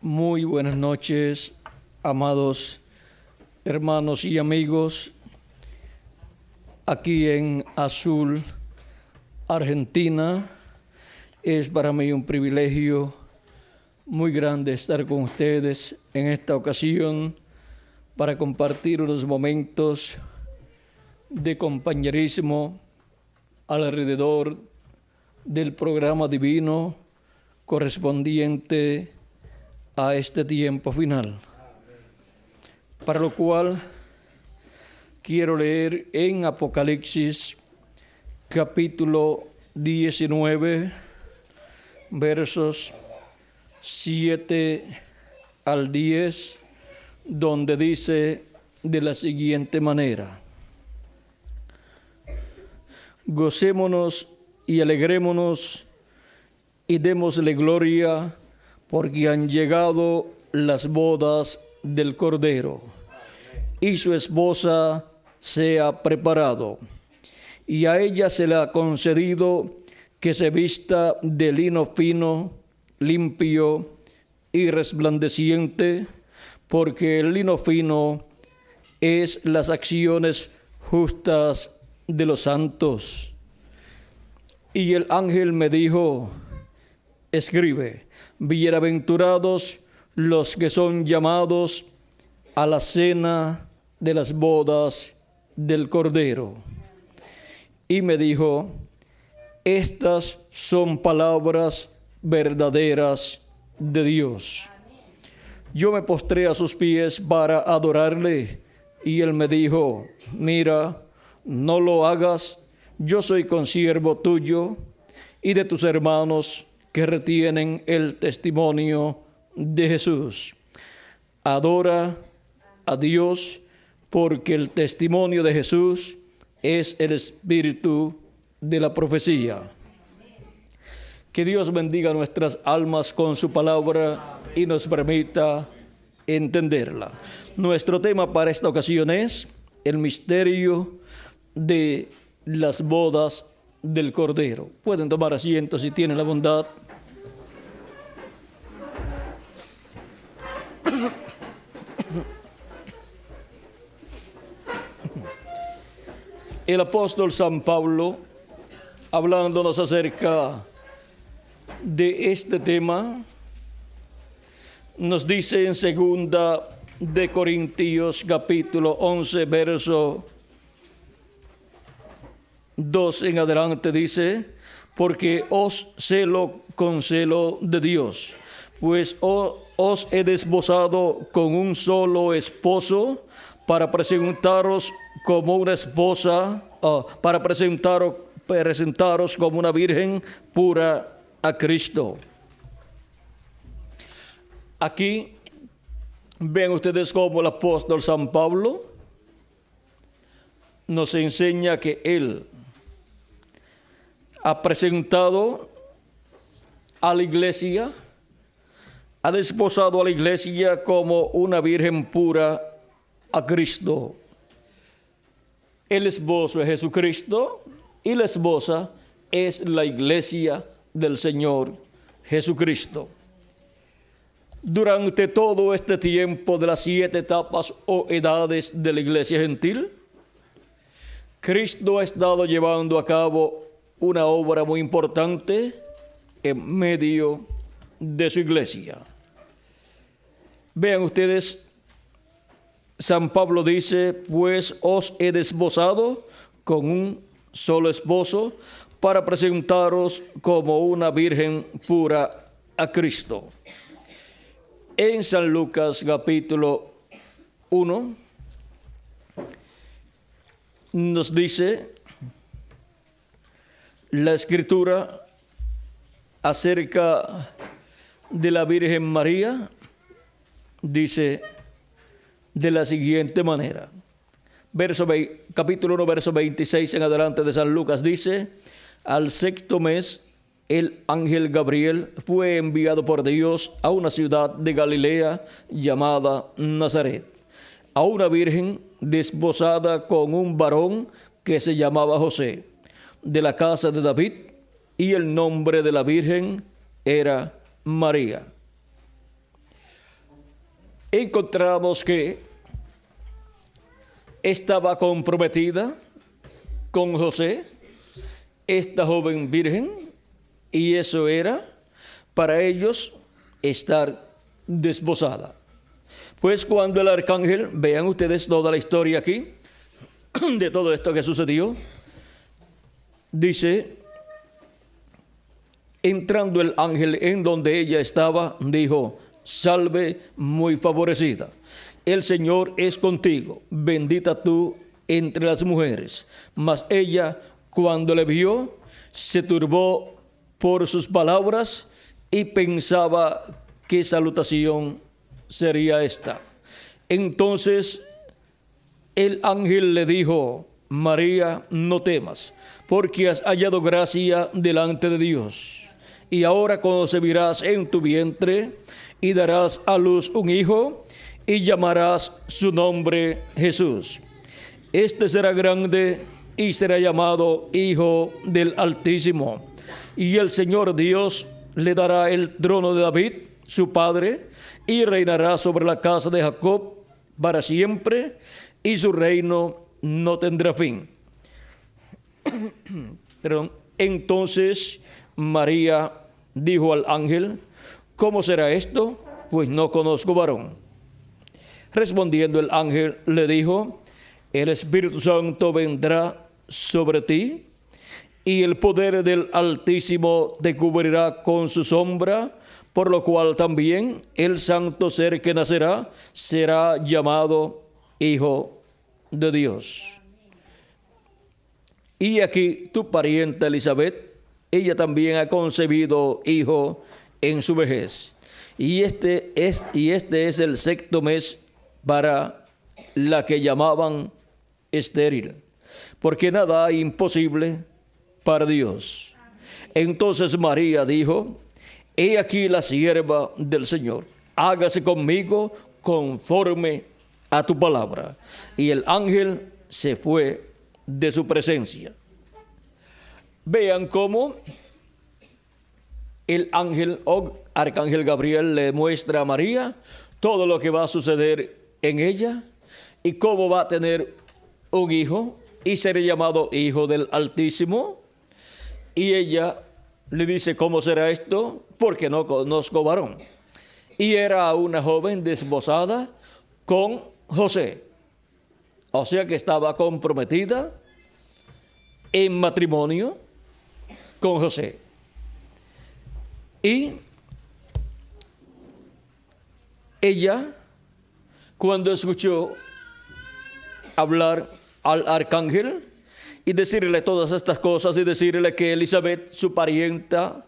Muy buenas noches, amados hermanos y amigos, aquí en Azul, Argentina. Es para mí un privilegio muy grande estar con ustedes en esta ocasión para compartir unos momentos de compañerismo alrededor del programa divino correspondiente a este tiempo final. Para lo cual quiero leer en Apocalipsis capítulo 19, versos 7 al 10, donde dice de la siguiente manera: Gocémonos y alegrémonos y démosle gloria, porque han llegado las bodas del Cordero, y su esposa se ha preparado, y a ella se le ha concedido que se vista de lino fino, limpio y resplandeciente, porque el lino fino es las acciones justas de los santos. Y el ángel me dijo: escribe, bienaventurados los que son llamados a la cena de las bodas del Cordero. Y me dijo: estas son palabras verdaderas de Dios. Yo me postré a sus pies para adorarle, y él me dijo: mira, no lo hagas, yo soy consiervo tuyo y de tus hermanos que retienen el testimonio de Jesús. Adora a Dios, porque el testimonio de Jesús es el espíritu de la profecía. Que Dios bendiga nuestras almas con su palabra y nos permita entenderla. Nuestro tema para esta ocasión es el misterio de las bodas del Cordero. Pueden tomar asiento si tienen la bondad. El apóstol San Pablo, hablándonos acerca de este tema, nos dice en 2 de Corintios capítulo 11, verso 2 en adelante, dice: porque os celo con celo de Dios, pues os he desposado con un solo esposo, para presentaros como una esposa, para presentaros como una virgen pura a Cristo. Aquí ven ustedes cómo el apóstol San Pablo nos enseña que él ha presentado a la iglesia, ha desposado a la iglesia como una virgen pura a Cristo. El esposo es Jesucristo y la esposa es la iglesia del Señor Jesucristo. Durante todo este tiempo de las 7 etapas o edades de la iglesia gentil, Cristo ha estado llevando a cabo una obra muy importante en medio de su iglesia. Vean ustedes, San Pablo dice: pues os he desposado con un solo esposo, para presentaros como una virgen pura a Cristo. En San Lucas capítulo 1 nos dice la Escritura acerca de la Virgen María, dice de la siguiente manera. Capítulo 1, verso 26 en adelante de San Lucas dice: al 6º mes, el ángel Gabriel fue enviado por Dios a una ciudad de Galilea llamada Nazaret, a una virgen desposada con un varón que se llamaba José, de la casa de David, y el nombre de la virgen era María. encontramos que estaba comprometida con José, esta joven virgen, y eso era para ellos estar desposada. Pues cuando el arcángel, vean ustedes toda la historia aquí, de todo esto que sucedió, dice, entrando el ángel en donde ella estaba, dijo, salve muy favorecida, el Señor es contigo, bendita tú entre las mujeres. Mas ella, cuando le vio, se turbó por sus palabras y pensaba qué salutación sería esta. Entonces el ángel le dijo, María, no temas, porque has hallado gracia delante de Dios. Y ahora concebirás en tu vientre y darás a luz un hijo y llamarás su nombre Jesús. Este será grande y será llamado Hijo del Altísimo. Y el Señor Dios le dará el trono de David, su padre, y reinará sobre la casa de Jacob para siempre, y su reino no tendrá fin. Perdón. Entonces María dijo al ángel, ¿cómo será esto? Pues no conozco varón. Respondiendo el ángel le dijo, el Espíritu Santo vendrá sobre ti, y el poder del Altísimo te cubrirá con su sombra, por lo cual también el santo ser que nacerá será llamado Hijo de Dios. Y aquí tu parienta Elizabeth, ella también ha concebido hijo en su vejez. Y este es el sexto mes para la que llamaban estéril, porque nada hay imposible para Dios. Entonces María dijo, he aquí la sierva del Señor, hágase conmigo conforme a tu palabra. Y el ángel se fue de su presencia. Vean cómo el ángel o arcángel Gabriel le muestra a María todo lo que va a suceder en ella y cómo va a tener un hijo y será llamado Hijo del Altísimo. Y ella le dice, ¿cómo será esto? Porque no conozco varón. Y era una joven desposada con José. O sea que estaba comprometida en matrimonio con José. Y ella, cuando escuchó hablar al arcángel y decirle todas estas cosas y decirle que Elizabeth, su parienta,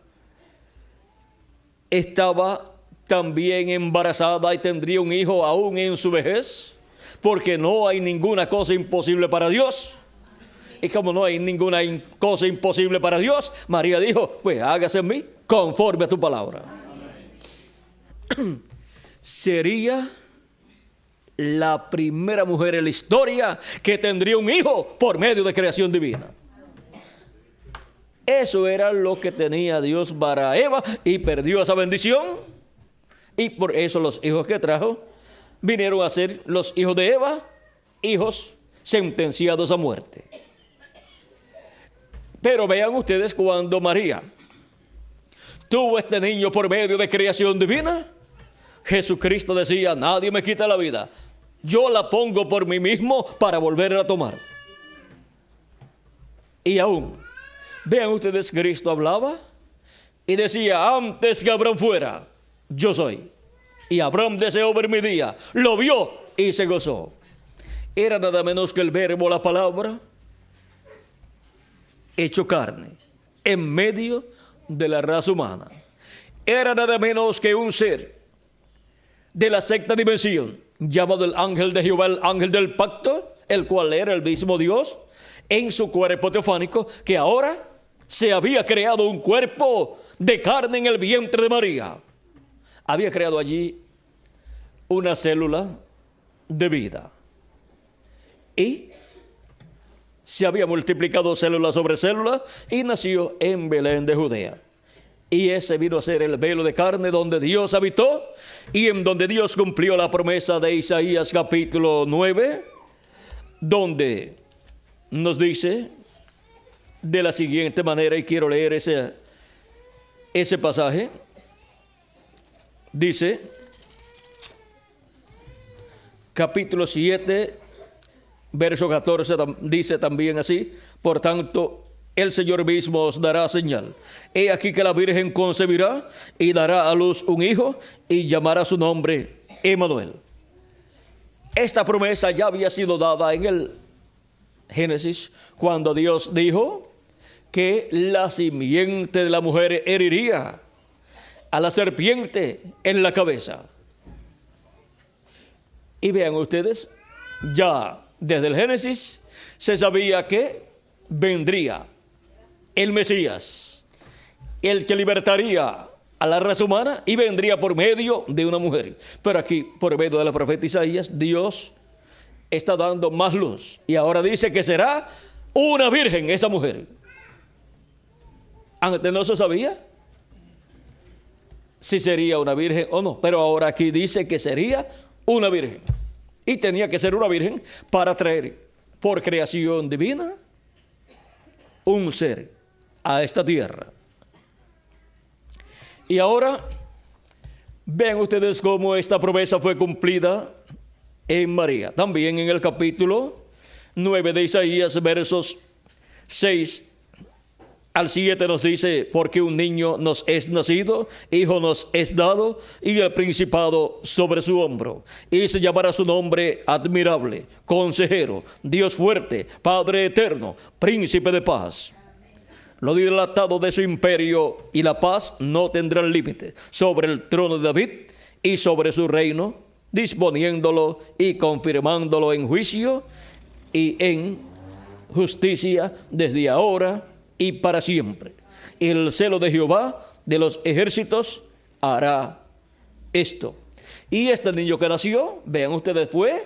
estaba también embarazada y tendría un hijo aún en su vejez, porque no hay ninguna cosa imposible para Dios. Y como no hay ninguna cosa imposible para Dios, María dijo, pues hágase en mí conforme a tu palabra. Sería la primera mujer en la historia que tendría un hijo por medio de creación divina. Eso era lo que tenía Dios para Eva y perdió esa bendición. Y por eso los hijos que trajo vinieron a ser los hijos de Eva, hijos sentenciados a muerte. Pero vean ustedes cuando María tuvo este niño por medio de creación divina, Jesucristo decía, nadie me quita la vida, yo la pongo por mí mismo para volverla a tomar. Y aún, vean ustedes, Cristo hablaba y decía, antes que Abraham fuera, yo soy. Y Abraham deseó ver mi día, lo vio y se gozó. Era nada menos que el verbo, la palabra, hecho carne, en medio de la raza humana. Era nada menos que un ser de la sexta dimensión, llamado el ángel de Jehová, el ángel del pacto, el cual era el mismo Dios, en su cuerpo teofánico, que ahora se había creado un cuerpo de carne en el vientre de María. Había creado allí una célula de vida. Y se había multiplicado célula sobre célula y nació en Belén de Judea. Y ese vino a ser el velo de carne donde Dios habitó y en donde Dios cumplió la promesa de Isaías capítulo 9, donde nos dice de la siguiente manera, y quiero leer ese pasaje. Dice, capítulo 7, verso 14, dice también así: por tanto, el Señor mismo os dará señal. He aquí que la Virgen concebirá y dará a luz un hijo y llamará su nombre Emmanuel. Esta promesa ya había sido dada en el Génesis, cuando Dios dijo que la simiente de la mujer heriría a la serpiente en la cabeza. Y vean ustedes, ya desde el Génesis se sabía que vendría el Mesías, el que libertaría a la raza humana, y vendría por medio de una mujer. Pero aquí, por medio de la profeta Isaías, Dios está dando más luz, y ahora dice que será una virgen esa mujer. Antes no se sabía si sería una virgen o no, pero ahora aquí dice que sería una virgen, y tenía que ser una virgen para traer por creación divina un ser a esta tierra. Y ahora ven ustedes cómo esta promesa fue cumplida en María. También en el capítulo 9 de Isaías, versos 6 al 7 nos dice: porque un niño nos es nacido, hijo nos es dado, y el principado sobre su hombro, y se llamará su nombre admirable, consejero, Dios fuerte, Padre eterno, príncipe de paz. Lo dilatado de su imperio y la paz no tendrán límite sobre el trono de David y sobre su reino, disponiéndolo y confirmándolo en juicio y en justicia desde ahora y para siempre. El celo de Jehová de los ejércitos hará esto. Y este niño que nació, vean ustedes, fue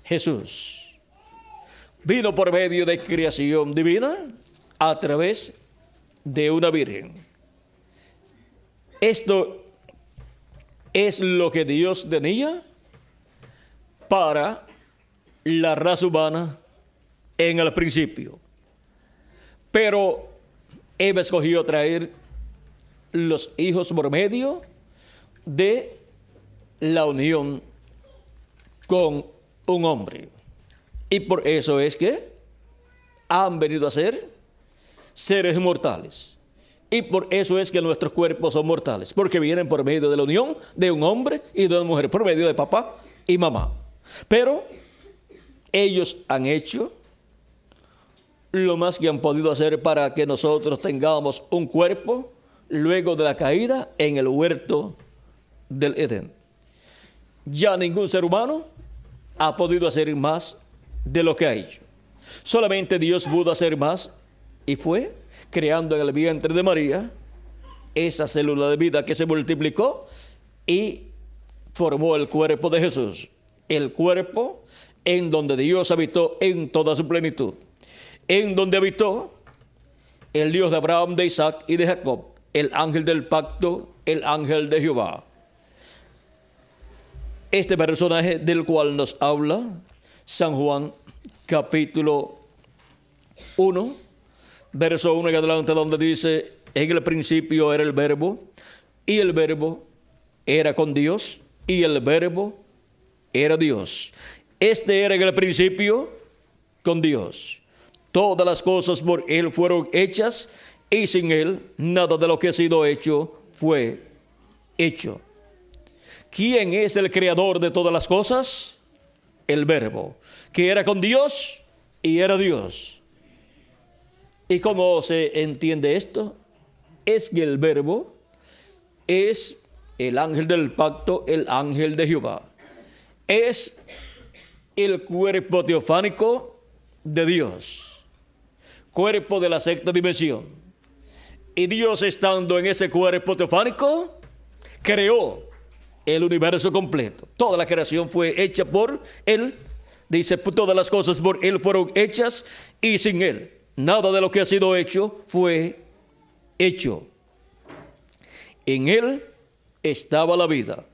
Jesús. Vino por medio de creación divina a través de una virgen. Esto es lo que Dios tenía para la raza humana en el principio. Pero Eva escogió traer los hijos por medio de la unión con un hombre. Y por eso es que han venido a ser seres mortales. Y por eso es que nuestros cuerpos son mortales, porque vienen por medio de la unión de un hombre y de una mujer, por medio de papá y mamá. Pero ellos han hecho lo más que han podido hacer para que nosotros tengamos un cuerpo luego de la caída en el huerto del Edén. Ya ningún ser humano ha podido hacer más de lo que ha hecho. Solamente Dios pudo hacer más, y fue creando en el vientre de María esa célula de vida que se multiplicó y formó el cuerpo de Jesús, el cuerpo en donde Dios habitó en toda su plenitud, en donde habitó el Dios de Abraham, de Isaac y de Jacob, el ángel del pacto, el ángel de Jehová. Este personaje del cual nos habla San Juan capítulo 1, verso 1 en adelante, donde dice: en el principio era el verbo, y el verbo era con Dios, y el verbo era Dios. Este era en el principio con Dios. Todas las cosas por Él fueron hechas, y sin Él nada de lo que ha sido hecho fue hecho. ¿Quién es el creador de todas las cosas? El verbo, que era con Dios y era Dios. ¿Y cómo se entiende esto? Es que el verbo es el ángel del pacto, el ángel de Jehová. Es el cuerpo teofánico de Dios, cuerpo de la sexta dimensión. Y Dios, estando en ese cuerpo teofánico, creó el universo completo. Toda la creación fue hecha por Él. Dice: todas las cosas por Él fueron hechas, y sin Él nada de lo que ha sido hecho fue hecho. En él estaba la vida,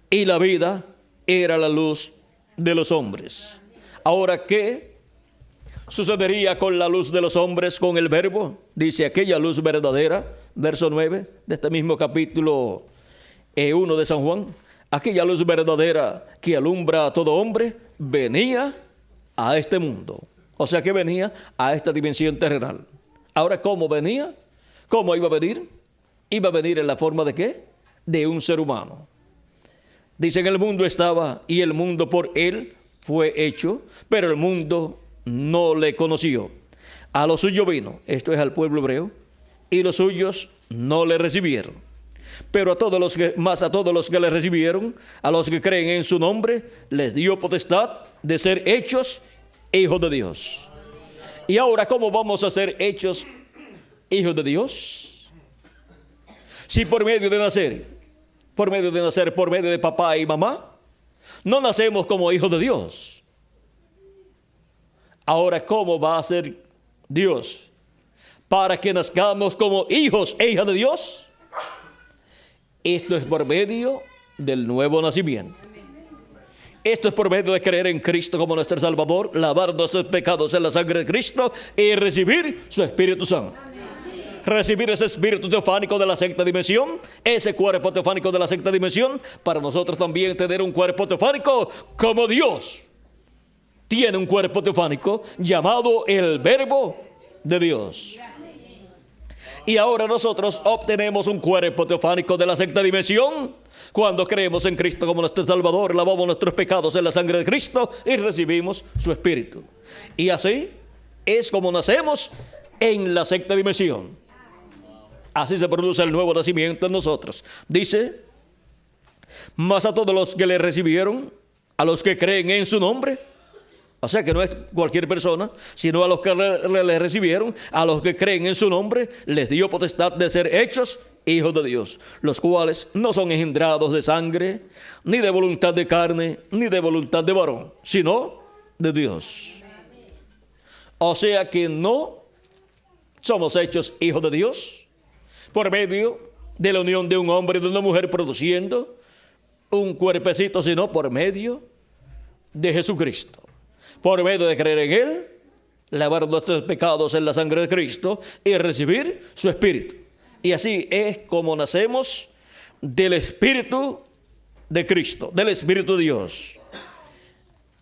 y la vida era la luz de los hombres. Ahora, ¿qué sucedería con la luz de los hombres, con el verbo? Dice, aquella luz verdadera, verso 9 de este mismo capítulo 1 de San Juan. Aquella luz verdadera que alumbra a todo hombre venía a este mundo. O sea que venía a esta dimensión terrenal. Ahora, ¿cómo venía? ¿Cómo iba a venir? Iba a venir en la forma ¿de qué? De un ser humano. Dice, en el mundo estaba, y el mundo por él fue hecho, pero el mundo no le conoció. A lo suyo vino, esto es al pueblo hebreo, y los suyos no le recibieron. Pero a todos los que le recibieron, a los que creen en su nombre, les dio potestad de ser hechos hijos de Dios. Y ahora, ¿cómo vamos a ser hechos hijos de Dios? Si por medio de nacer, por medio de papá y mamá, no nacemos como hijos de Dios. Ahora, ¿cómo va a ser Dios para que nazcamos como hijos e hijas de Dios? Esto es por medio del nuevo nacimiento. Esto es por medio de creer en Cristo como nuestro Salvador, lavar nuestros pecados en la sangre de Cristo y recibir su Espíritu Santo. Recibir ese espíritu teofánico de la sexta dimensión, ese cuerpo teofánico de la sexta dimensión, para nosotros también tener un cuerpo teofánico como Dios tiene un cuerpo teofánico llamado el Verbo de Dios. Y ahora nosotros obtenemos un cuerpo teofánico de la sexta dimensión cuando creemos en Cristo como nuestro Salvador, lavamos nuestros pecados en la sangre de Cristo y recibimos su Espíritu. Y así es como nacemos en la sexta dimensión. Así se produce el nuevo nacimiento en nosotros. Dice, mas a todos los que le recibieron, a los que creen en su nombre. O sea que no es cualquier persona, sino a los que le recibieron, a los que creen en su nombre, les dio potestad de ser hechos hijos de Dios, los cuales no son engendrados de sangre, ni de voluntad de carne, ni de voluntad de varón, sino de Dios. O sea que no somos hechos hijos de Dios por medio de la unión de un hombre y de una mujer produciendo un cuerpecito, sino por medio de Jesucristo. Por medio de creer en Él, lavar nuestros pecados en la sangre de Cristo y recibir su Espíritu. Y así es como nacemos del Espíritu de Cristo, del Espíritu de Dios.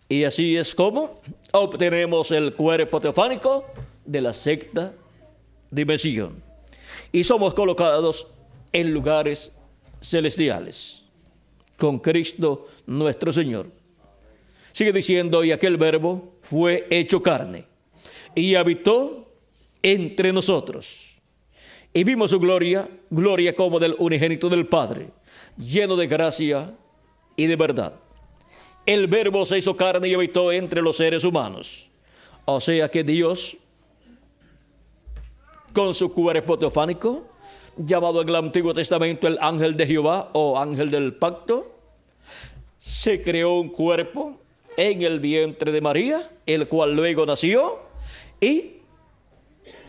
Y así es como obtenemos el cuerpo teofánico de la sexta dimensión. Y somos colocados en lugares celestiales con Cristo nuestro Señor. Sigue diciendo, y aquel verbo fue hecho carne y habitó entre nosotros. Y vimos su gloria, gloria como del unigénito del Padre, lleno de gracia y de verdad. El verbo se hizo carne y habitó entre los seres humanos. O sea que Dios, con su cuerpo teofánico, llamado en el Antiguo Testamento el ángel de Jehová o ángel del pacto, se creó un cuerpo en el vientre de María, el cual luego nació, y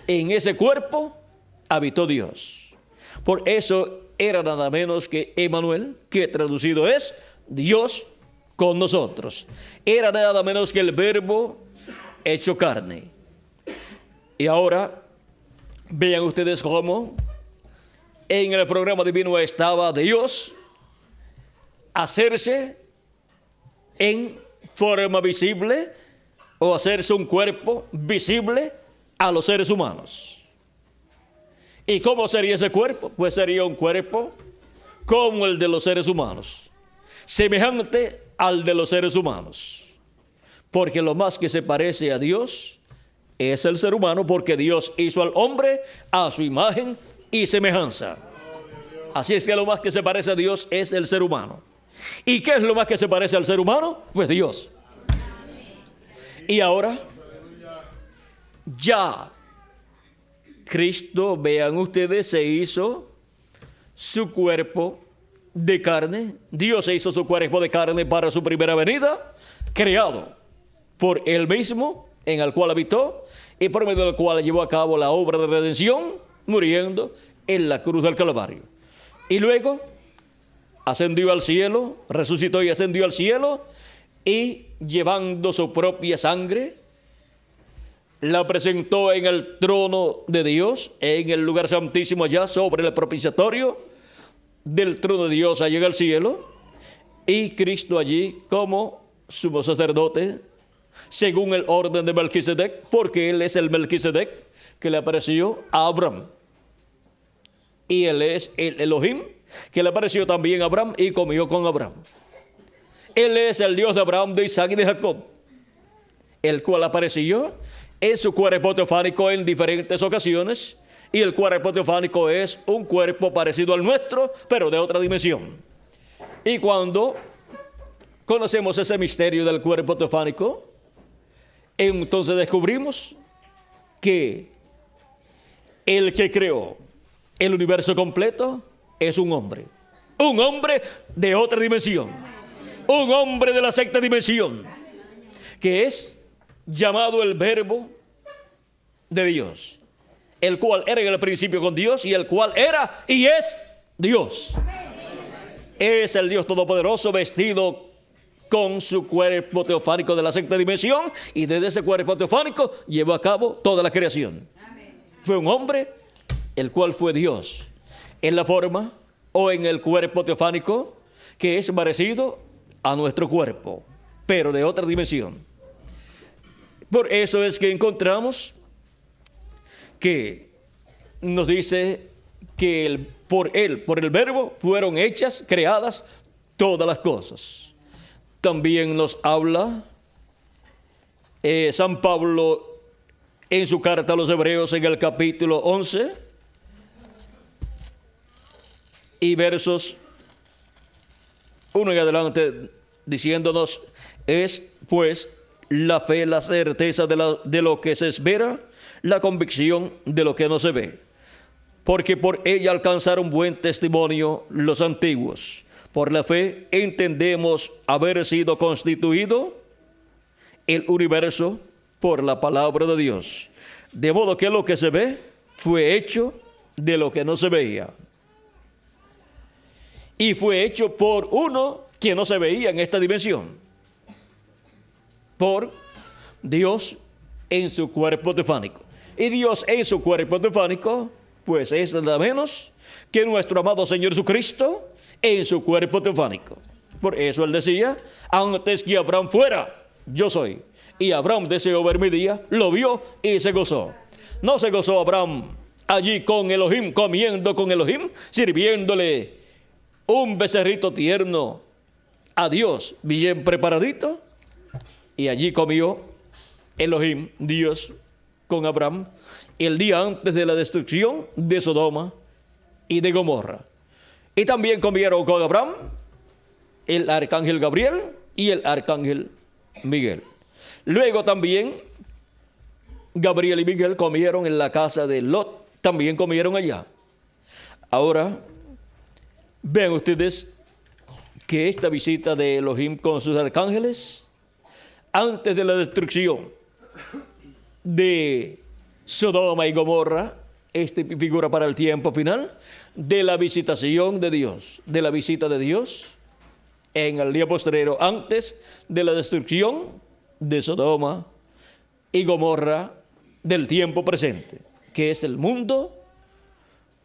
en ese cuerpo habitó Dios. Por eso era nada menos que Emmanuel, que traducido es Dios con nosotros. Era nada menos que el verbo hecho carne. Y ahora vean ustedes cómo en el programa divino estaba Dios hacerse en forma visible o hacerse un cuerpo visible a los seres humanos. ¿Y cómo sería ese cuerpo? Pues sería un cuerpo como el de los seres humanos, semejante al de los seres humanos, porque lo más que se parece a Dios es el ser humano, porque Dios hizo al hombre a su imagen y semejanza. Así es que lo más que se parece a Dios es el ser humano. ¿Y qué es lo más que se parece al ser humano? Pues Dios. Y ahora, ya Cristo, vean ustedes, se hizo su cuerpo de carne. Dios se hizo su cuerpo de carne para su primera venida, creado por Él mismo, en el cual habitó, y por medio del cual llevó a cabo la obra de redención, muriendo en la cruz del Calvario. Y luego ascendió al cielo, resucitó y ascendió al cielo, y llevando su propia sangre, la presentó en el trono de Dios, en el lugar santísimo allá sobre el propiciatorio del trono de Dios allá en el cielo, y Cristo allí como sumo sacerdote, según el orden de Melquisedec, porque él es el Melquisedec que le apareció a Abraham. Y él es el Elohim que le apareció también a Abraham y comió con Abraham. Él es el Dios de Abraham, de Isaac y de Jacob, el cual apareció en su cuerpo teofánico en diferentes ocasiones, y el cuerpo teofánico es un cuerpo parecido al nuestro, pero de otra dimensión. Y cuando conocemos ese misterio del cuerpo teofánico, entonces descubrimos que el que creó el universo completo es un hombre de otra dimensión, un hombre de la sexta dimensión, que es llamado el Verbo de Dios, el cual era en el principio con Dios y el cual era y es Dios. Es el Dios Todopoderoso vestido con su cuerpo teofánico de la sexta dimensión, y desde ese cuerpo teofánico llevó a cabo toda la creación. Fue un hombre el cual fue Dios en la forma o en el cuerpo teofánico que es parecido a nuestro cuerpo, pero de otra dimensión. Por eso es que encontramos que nos dice que por el Verbo fueron hechas, creadas todas las cosas. También nos habla San Pablo en su carta a los Hebreos en el capítulo 11 y versos 1 en adelante, diciéndonos: es pues la fe, la certeza de lo que se espera, la convicción de lo que no se ve. Porque por ella alcanzaron buen testimonio los antiguos. Por la fe entendemos haber sido constituido el universo por la palabra de Dios, de modo que lo que se ve fue hecho de lo que no se veía. Y fue hecho por uno que no se veía en esta dimensión, por Dios en su cuerpo teofánico. Y Dios en su cuerpo teofánico, pues es nada menos que nuestro amado Señor Jesucristo en su cuerpo teofánico. Por eso él decía: antes que Abraham fuera, yo soy. Y Abraham deseó ver mi día, lo vio y se gozó. No se gozó Abraham allí con Elohim, comiendo con Elohim, sirviéndole un becerrito tierno a Dios, bien preparadito. Y allí comió Elohim, Dios, con Abraham el día antes de la destrucción de Sodoma y de Gomorra. Y también comieron con Abraham el arcángel Gabriel y el arcángel Miguel. Luego también Gabriel y Miguel comieron en la casa de Lot, también comieron allá. Ahora, vean ustedes que esta visita de Elohim con sus arcángeles, antes de la destrucción de Sodoma y Gomorra, figura para el tiempo final de la visitación de Dios, de la visita de Dios en el día postrero, antes de la destrucción de Sodoma y Gomorra del tiempo presente, que es el mundo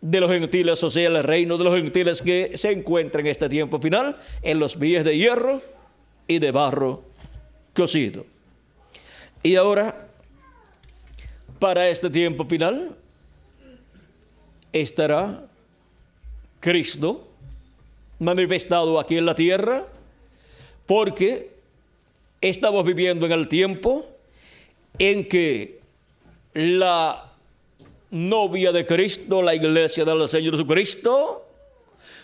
de los gentiles, o sea, el reino de los gentiles que se encuentra en este tiempo final en los pies de hierro y de barro cocido. Y ahora, para este tiempo final, estará Cristo manifestado aquí en la tierra, porque estamos viviendo en el tiempo en que la novia de Cristo, la iglesia del Señor Jesucristo,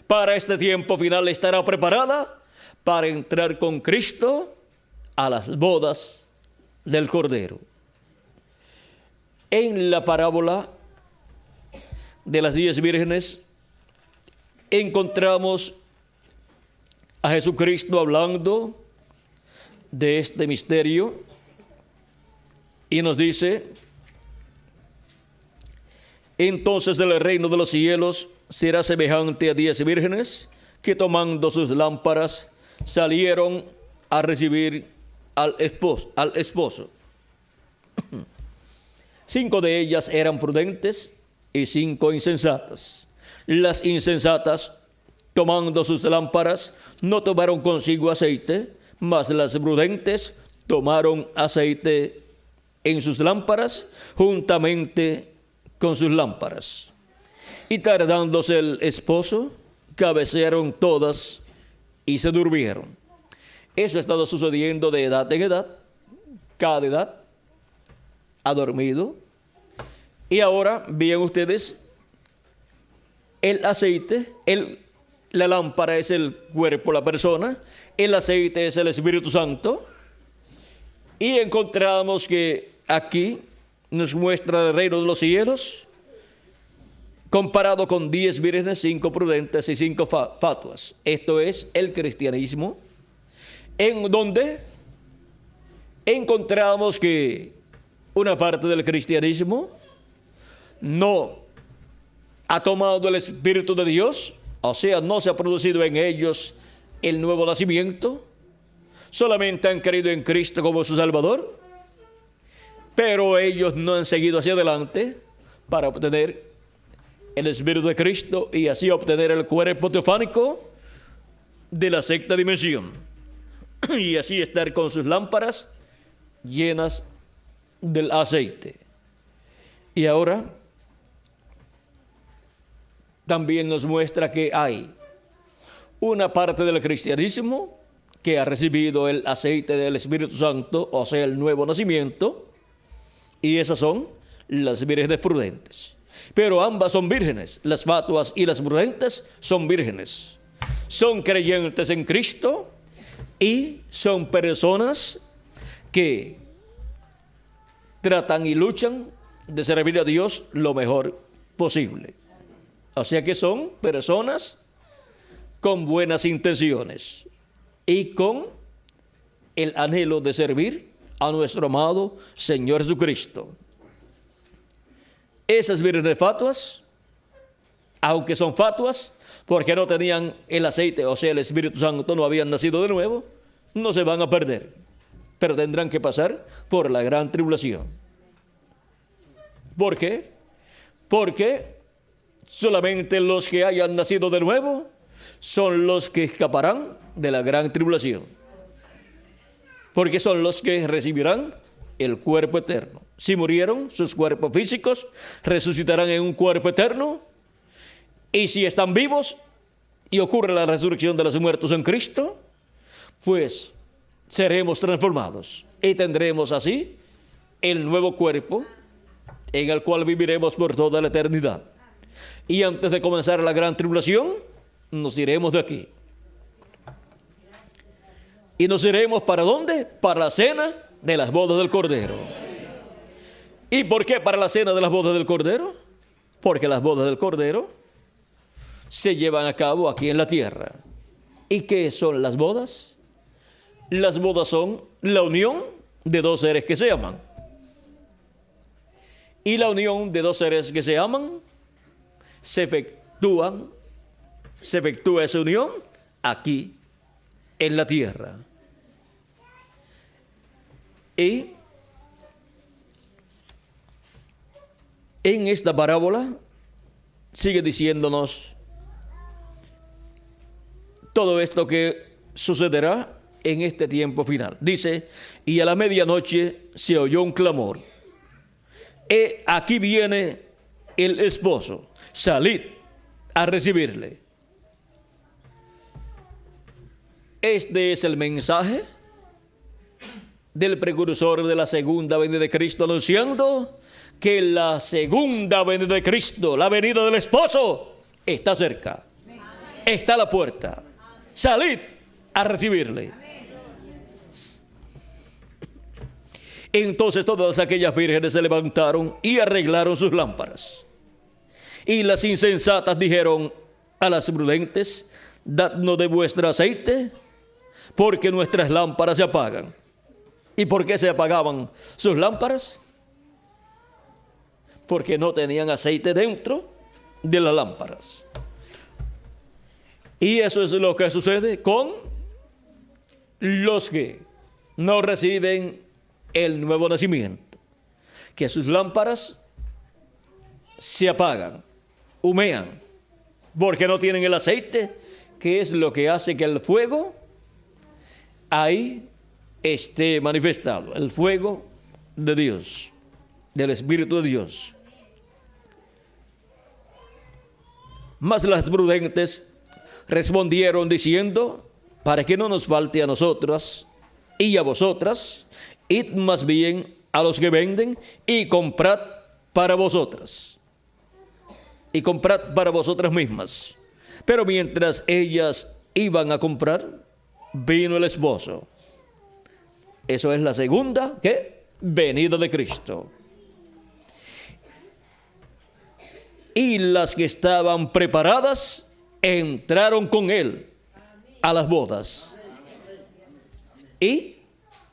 para este tiempo final estará preparada para entrar con Cristo a las bodas del Cordero. En la parábola de las 10 vírgenes encontramos a Jesucristo hablando de este misterio y nos dice: entonces el reino de los cielos será semejante a 10 vírgenes que tomando sus lámparas salieron a recibir al esposo. 5 de ellas eran prudentes y 5 insensatas. Las insensatas, tomando sus lámparas, no tomaron consigo aceite, mas las prudentes tomaron aceite en sus lámparas juntamente con sus lámparas. Y tardándose el esposo, cabecearon todas y se durmieron. Eso ha estado sucediendo de edad en edad. Cada edad ha dormido. Y ahora, vean ustedes, el aceite, la lámpara es el cuerpo, la persona, el aceite es el Espíritu Santo. Y encontramos que aquí nos muestra el reino de los cielos, comparado con 10 vírgenes, 5 prudentes y 5 fatuas. Esto es el cristianismo, en donde encontramos que una parte del cristianismo no ha tomado el Espíritu de Dios, o sea, no se ha producido en ellos el nuevo nacimiento, solamente han creído en Cristo como su Salvador, pero ellos no han seguido hacia adelante para obtener el Espíritu de Cristo y así obtener el cuerpo teofánico de la sexta dimensión y así estar con sus lámparas llenas del aceite. Y ahora también nos muestra que hay una parte del cristianismo que ha recibido el aceite del Espíritu Santo, o sea, el nuevo nacimiento, y esas son las vírgenes prudentes. Pero ambas son vírgenes, las fatuas y las prudentes son vírgenes. Son creyentes en Cristo y son personas que tratan y luchan de servir a Dios lo mejor posible. O sea que son personas con buenas intenciones y con el anhelo de servir a nuestro amado Señor Jesucristo. Esas vírgenes fatuas, aunque son fatuas, porque no tenían el aceite, o sea, el Espíritu Santo, no habían nacido de nuevo, no se van a perder, pero tendrán que pasar por la gran tribulación. ¿Por qué? Porque solamente los que hayan nacido de nuevo son los que escaparán de la gran tribulación, porque son los que recibirán el cuerpo eterno. Si murieron, sus cuerpos físicos resucitarán en un cuerpo eterno, y si están vivos y ocurre la resurrección de los muertos en Cristo, pues seremos transformados y tendremos así el nuevo cuerpo en el cual viviremos por toda la eternidad. Y antes de comenzar la gran tribulación, nos iremos de aquí. ¿Y nos iremos para dónde? Para la cena de las bodas del Cordero. ¿Y por qué para la cena de las bodas del Cordero? Porque las bodas del Cordero se llevan a cabo aquí en la tierra. ¿Y qué son las bodas? Las bodas son la unión de dos seres que se aman. Y la unión de dos seres que se aman se efectúa esa unión aquí en la tierra. Y en esta parábola sigue diciéndonos todo esto que sucederá en este tiempo final. Dice, y a la medianoche se oyó un clamor. Aquí viene el esposo, salid a recibirle. Este es el mensaje del precursor de la segunda venida de Cristo, anunciando que la segunda venida de Cristo, la venida del esposo, está cerca. Está a la puerta. Salid a recibirle. Entonces todas aquellas vírgenes se levantaron y arreglaron sus lámparas. Y las insensatas dijeron a las prudentes, dadnos de vuestro aceite, porque nuestras lámparas se apagan. ¿Y por qué se apagaban sus lámparas? Porque no tenían aceite dentro de las lámparas. Y eso es lo que sucede con los que no reciben el nuevo nacimiento, que sus lámparas se apagan, humean, porque no tienen el aceite, que es lo que hace que el fuego ahí esté manifestado, el fuego de Dios, del Espíritu de Dios. Mas las prudentes respondieron diciendo: para que no nos falte a nosotras y a vosotras, id más bien a los que venden y comprad para vosotras. Y comprad para vosotras mismas. Pero mientras ellas iban a comprar, vino el esposo. Eso es la segunda, ¿qué? Venida de Cristo. Y las que estaban preparadas entraron con él a las bodas. Y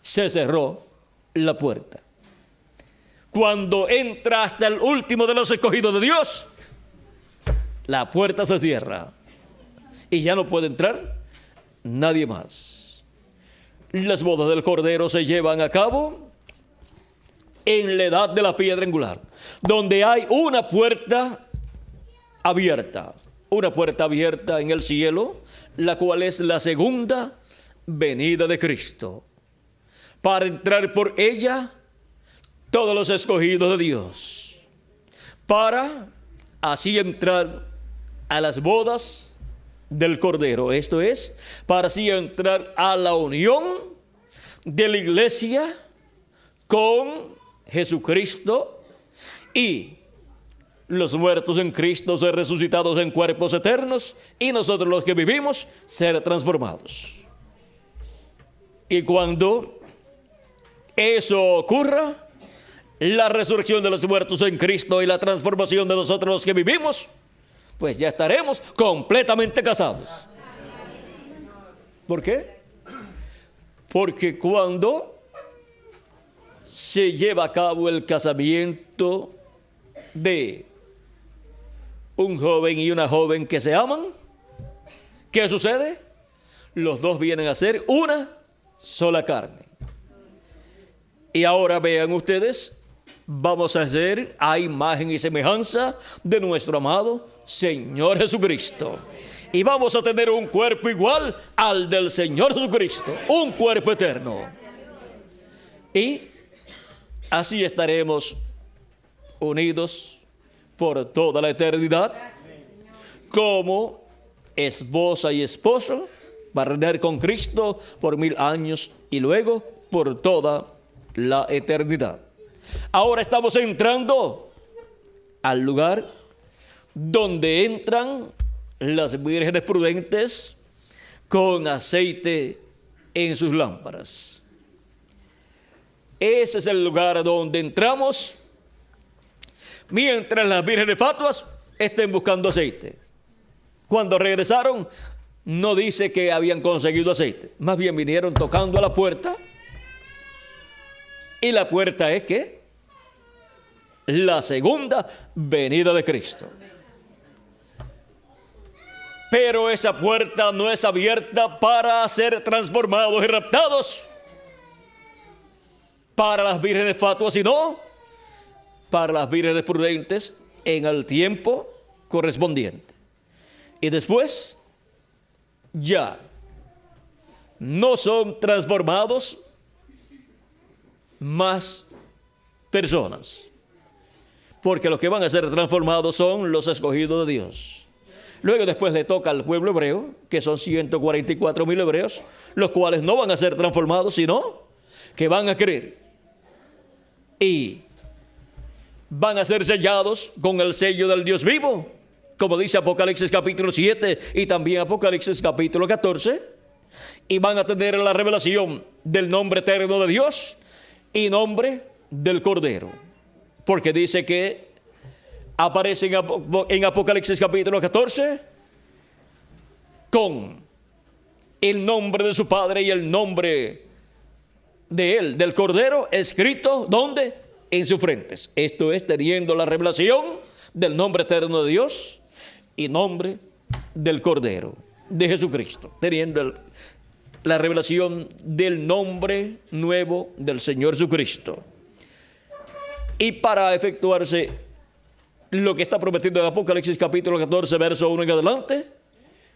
se cerró la puerta. Cuando entra hasta el último de los escogidos de Dios, la puerta se cierra y ya no puede entrar nadie más. Las bodas del Cordero se llevan a cabo en la edad de la piedra angular, donde hay una puerta abierta en el cielo, la cual es la segunda venida de Cristo, para entrar por ella todos los escogidos de Dios, para así entrar a las bodas del Cordero. Esto es, para así entrar a la unión de la iglesia con Jesucristo, y los muertos en Cristo ser resucitados en cuerpos eternos, y nosotros los que vivimos ser transformados. Y cuando eso ocurra, la resurrección de los muertos en Cristo y la transformación de nosotros los que vivimos, pues ya estaremos completamente casados. ¿Por qué? Porque cuando se lleva a cabo el casamiento de un joven y una joven que se aman, ¿qué sucede? Los dos vienen a ser una sola carne. Y ahora vean ustedes, vamos a ser a imagen y semejanza de nuestro amado Señor Jesucristo. Y vamos a tener un cuerpo igual al del Señor Jesucristo, un cuerpo eterno. Y así estaremos unidos por toda la eternidad, como esposa y esposo, para reinar con Cristo por 1000 años y luego por toda la eternidad. Ahora estamos entrando al lugar donde entran las vírgenes prudentes con aceite en sus lámparas. Ese es el lugar donde entramos mientras las vírgenes fatuas estén buscando aceite. Cuando regresaron, no dice que habían conseguido aceite, más bien vinieron tocando a la puerta. Y la puerta es ¿qué? La segunda venida de Cristo. Pero esa puerta no es abierta para ser transformados y raptados para las vírgenes fatuas, sino para las vírgenes prudentes en el tiempo correspondiente. Y después ya no son transformados más personas, porque los que van a ser transformados son los escogidos de Dios. Luego después le toca al pueblo hebreo, que son 144,000 hebreos, los cuales no van a ser transformados, sino que van a creer y van a ser sellados con el sello del Dios vivo, como dice Apocalipsis capítulo 7 y también Apocalipsis capítulo 14, y van a tener la revelación del nombre eterno de Dios y nombre del Cordero, porque dice que aparece en Apocalipsis capítulo 14 con el nombre de su Padre y el nombre de él, del Cordero, escrito ¿dónde? En sus frentes. Esto es teniendo la revelación del nombre eterno de Dios y nombre del Cordero, de Jesucristo, teniendo la revelación del nombre nuevo del Señor Jesucristo. Y para efectuarse lo que está prometido en Apocalipsis capítulo 14, verso 1 en adelante,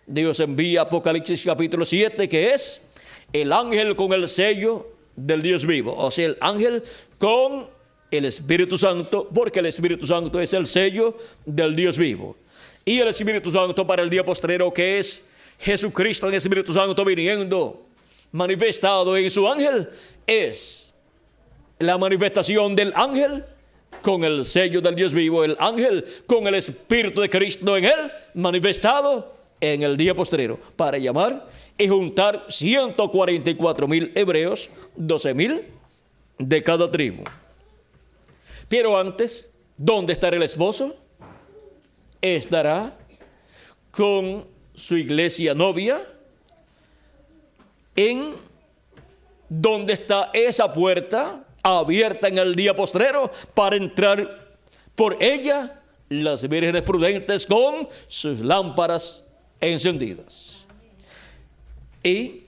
Dios envía Apocalipsis capítulo 7, que es el ángel con el sello del Dios vivo. O sea, el ángel con el Espíritu Santo, porque el Espíritu Santo es el sello del Dios vivo. Y el Espíritu Santo para el día postrero, que es Jesucristo en el Espíritu Santo viniendo, manifestado en su ángel, es la manifestación del ángel con el sello del Dios vivo, el ángel con el Espíritu de Cristo en él, manifestado en el día postrero, para llamar y juntar 144,000 hebreos, 12,000 de cada tribu. Pero antes, ¿dónde estará el esposo? Estará con su iglesia novia, en donde está esa puerta abierta en el día postrero para entrar por ella las vírgenes prudentes con sus lámparas encendidas. Y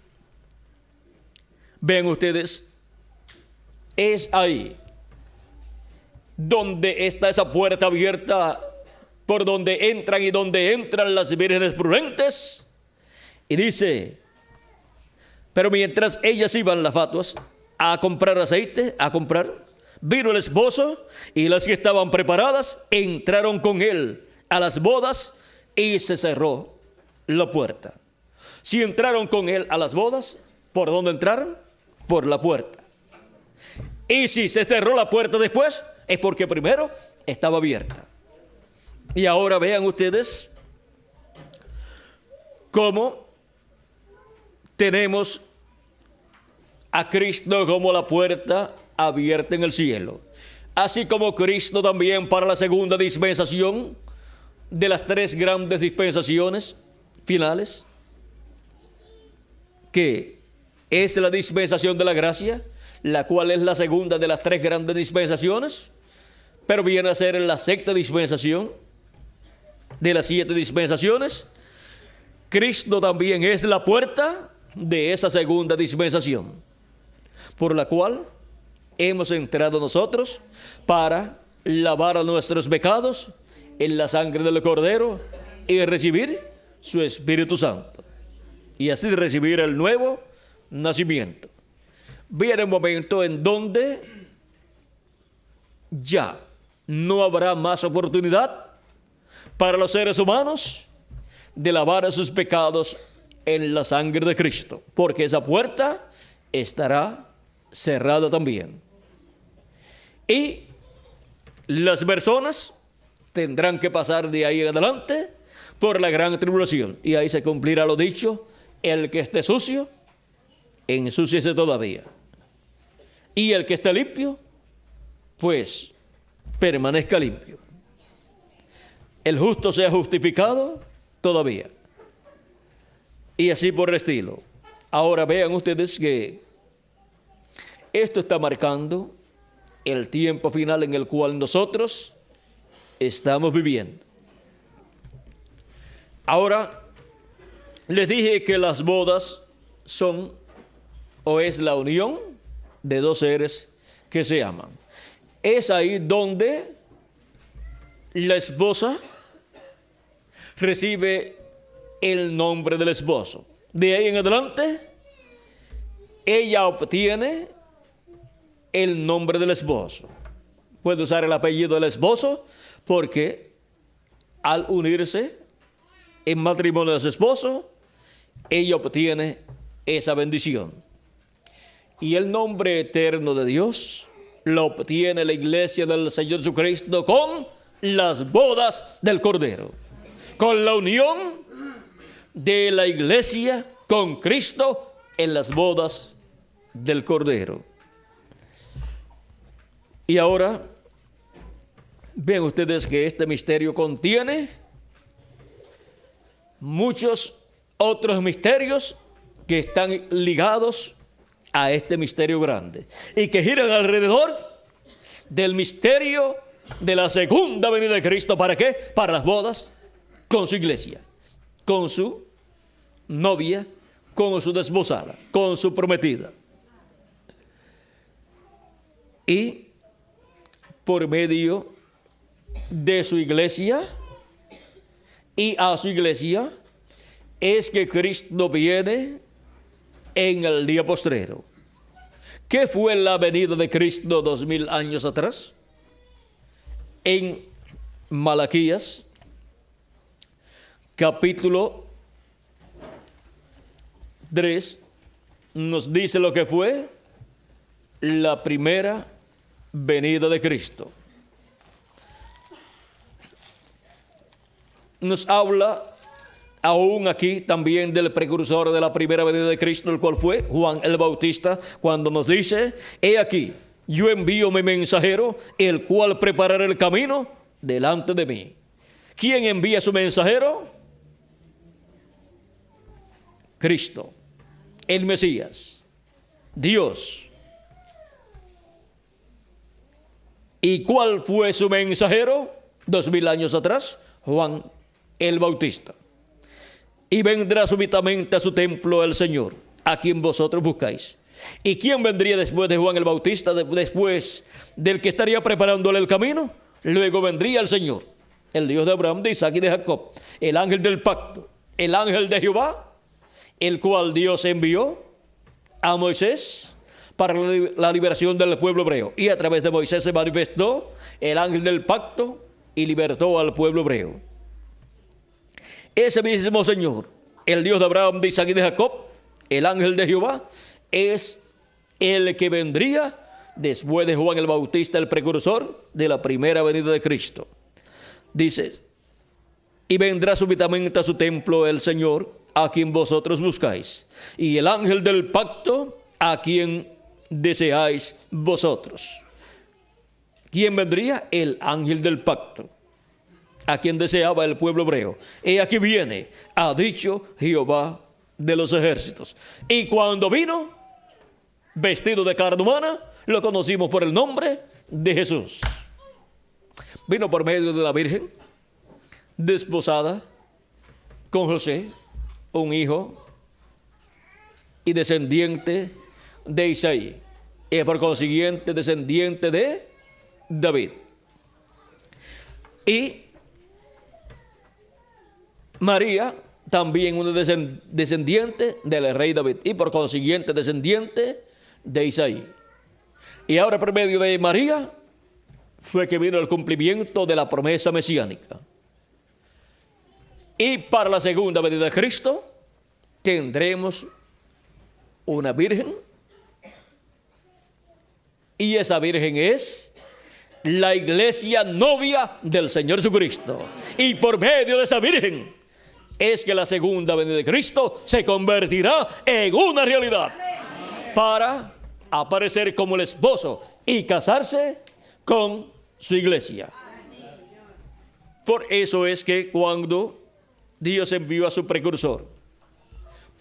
ven ustedes, es ahí donde está esa puerta abierta por donde entran las vírgenes prudentes. Y dice: pero mientras ellas iban, las fatuas, a comprar aceite, vino el esposo, y las que estaban preparadas entraron con él a las bodas, y se cerró la puerta. Si entraron con él a las bodas, ¿por dónde entraron? Por la puerta. Y si se cerró la puerta después, es porque primero estaba abierta. Y ahora vean ustedes cómo tenemos a Cristo como la puerta abierta en el cielo. Así como Cristo también para la segunda dispensación de las 3 grandes dispensaciones finales, que es la dispensación de la gracia, la cual es la segunda de las 3 grandes dispensaciones, pero viene a ser la 6ª dispensación de las 7 dispensaciones. Cristo también es la puerta de esa segunda dispensación, por la cual hemos entrado nosotros para lavar a nuestros pecados en la sangre del Cordero y recibir su Espíritu Santo, y así recibir el nuevo nacimiento. Viene un momento en donde ya no habrá más oportunidad para los seres humanos de lavar sus pecados en la sangre de Cristo, porque esa puerta estará cerrada también. Y las personas tendrán que pasar de ahí en adelante por la gran tribulación, y ahí se cumplirá lo dicho: el que esté sucio, ensúciese todavía, y el que esté limpio, pues permanezca limpio. El justo sea justificado todavía, y así por el estilo. Ahora vean ustedes que esto está marcando el tiempo final en el cual nosotros estamos viviendo. Ahora, les dije que las bodas son o es la unión de 2 seres que se aman. Es ahí donde la esposa recibe el nombre del esposo. De ahí en adelante, ella obtiene el nombre del esposo. Puede usar el apellido del esposo porque al unirse en matrimonio de su esposo, ella obtiene esa bendición. Y el nombre eterno de Dios lo obtiene la iglesia del Señor Jesucristo con las bodas del Cordero, con la unión de la iglesia con Cristo en las bodas del Cordero. Y ahora ven ustedes que este misterio contiene muchos otros misterios que están ligados a este misterio grande y que giran alrededor del misterio de la segunda venida de Cristo. ¿Para qué? Para las bodas con su iglesia, con su novia, con su desposada, con su prometida. Y por medio de su iglesia y a su iglesia es que Cristo viene en el día postrero. ¿Qué fue la venida de Cristo 2000 años atrás? En Malaquías, capítulo 3, nos dice lo que fue la primera venida de Cristo. Nos habla aún aquí también del precursor de la primera venida de Cristo, el cual fue Juan el Bautista, cuando nos dice: he aquí, yo envío mi mensajero, el cual preparará el camino delante de mí. ¿Quién envía su mensajero? Cristo, el Mesías, Dios. ¿Y cuál fue su mensajero 2000 años atrás? Juan el Bautista. Y vendrá súbitamente a su templo el Señor, a quien vosotros buscáis. ¿Y quién vendría después de Juan el Bautista, después del que estaría preparándole el camino? Luego vendría el Señor, el Dios de Abraham, de Isaac y de Jacob, el ángel del pacto, el ángel de Jehová, el cual Dios envió a Moisés para la liberación del pueblo hebreo. Y a través de Moisés se manifestó el ángel del pacto y libertó al pueblo hebreo. Ese mismo Señor, el Dios de Abraham, de Isaac y de Jacob, el ángel de Jehová, es el que vendría después de Juan el Bautista, el precursor de la primera venida de Cristo. Dice: y vendrá súbitamente a su templo el Señor, a quien vosotros buscáis, y el ángel del pacto, a quien deseáis vosotros. ¿Quién vendría? El ángel del pacto, a quien deseaba el pueblo hebreo. He aquí viene, ha dicho Jehová de los ejércitos. Y cuando vino, vestido de carne humana, lo conocimos por el nombre de Jesús. Vino por medio de la Virgen, desposada con José, un hijo y descendiente de Isaí, y por consiguiente descendiente de David. Y María, también una descendiente del rey David, y por consiguiente descendiente de Isaí. Y ahora por medio de María fue que vino el cumplimiento de la promesa mesiánica. Y para la segunda venida de Cristo tendremos una virgen, y esa virgen es la iglesia novia del Señor Jesucristo. Y por medio de esa virgen es que la segunda venida de Cristo se convertirá en una realidad, para aparecer como el esposo y casarse con su iglesia. Por eso es que cuando Dios envió a su precursor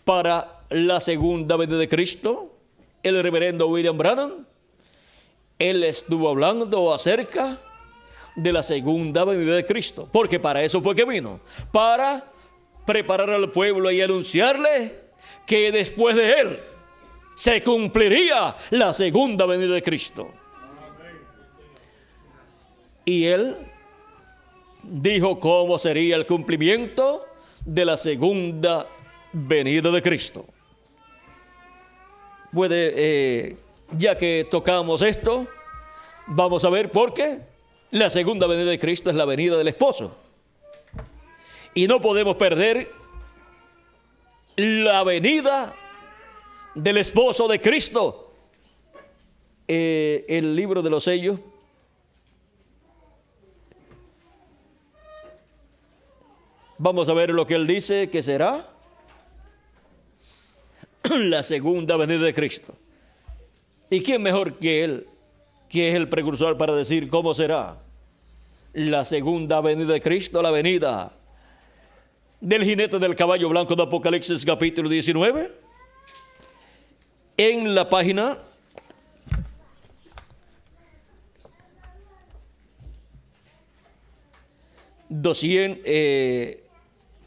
para la segunda venida de Cristo, el reverendo William Branham, él estuvo hablando acerca de la segunda venida de Cristo, porque para eso fue que vino, para preparar al pueblo y anunciarle que después de él se cumpliría la segunda venida de Cristo. Y él dijo cómo sería el cumplimiento de la segunda venida de Cristo. Ya que tocamos esto, vamos a ver por qué la segunda venida de Cristo es la venida del esposo. Y no podemos perder la venida del esposo de Cristo. El libro de los sellos, vamos a ver lo que él dice que será la segunda venida de Cristo. ¿Y quién mejor que él, que es el precursor, para decir cómo será la segunda venida de Cristo? La venida del jinete del caballo blanco de Apocalipsis capítulo 19, en la página 200,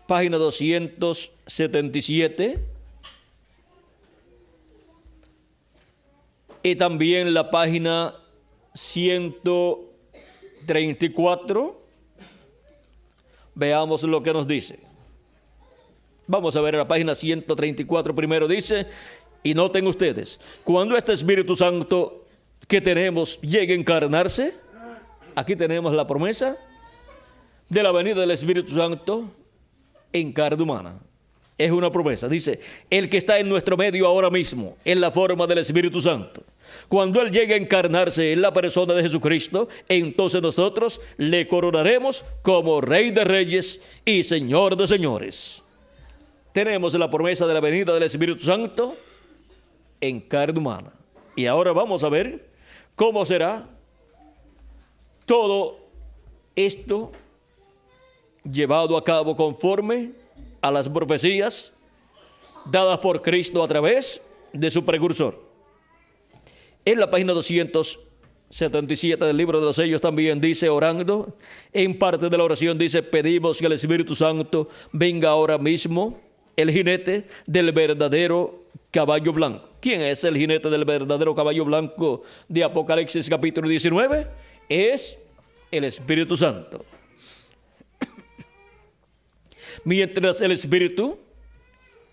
página 277, y también la página 134. Veamos lo que nos dice. Vamos a ver la página 134 primero. Dice, y noten ustedes, cuando este Espíritu Santo que tenemos llegue a encarnarse, aquí tenemos la promesa de la venida del Espíritu Santo en carne humana. Es una promesa. Dice, el que está en nuestro medio ahora mismo, en la forma del Espíritu Santo. Cuando Él llegue a encarnarse en la persona de Jesucristo, entonces nosotros le coronaremos como Rey de Reyes y Señor de Señores. Tenemos la promesa de la venida del Espíritu Santo en carne humana. Y ahora vamos a ver cómo será todo esto llevado a cabo conforme a las profecías dadas por Cristo a través de su precursor. En la página 277 del libro de los sellos también dice, orando, en parte de la oración dice, pedimos que el Espíritu Santo venga ahora mismo, el jinete del verdadero caballo blanco. ¿Quién es el jinete del verdadero caballo blanco de Apocalipsis capítulo 19? Es el Espíritu Santo. Mientras el Espíritu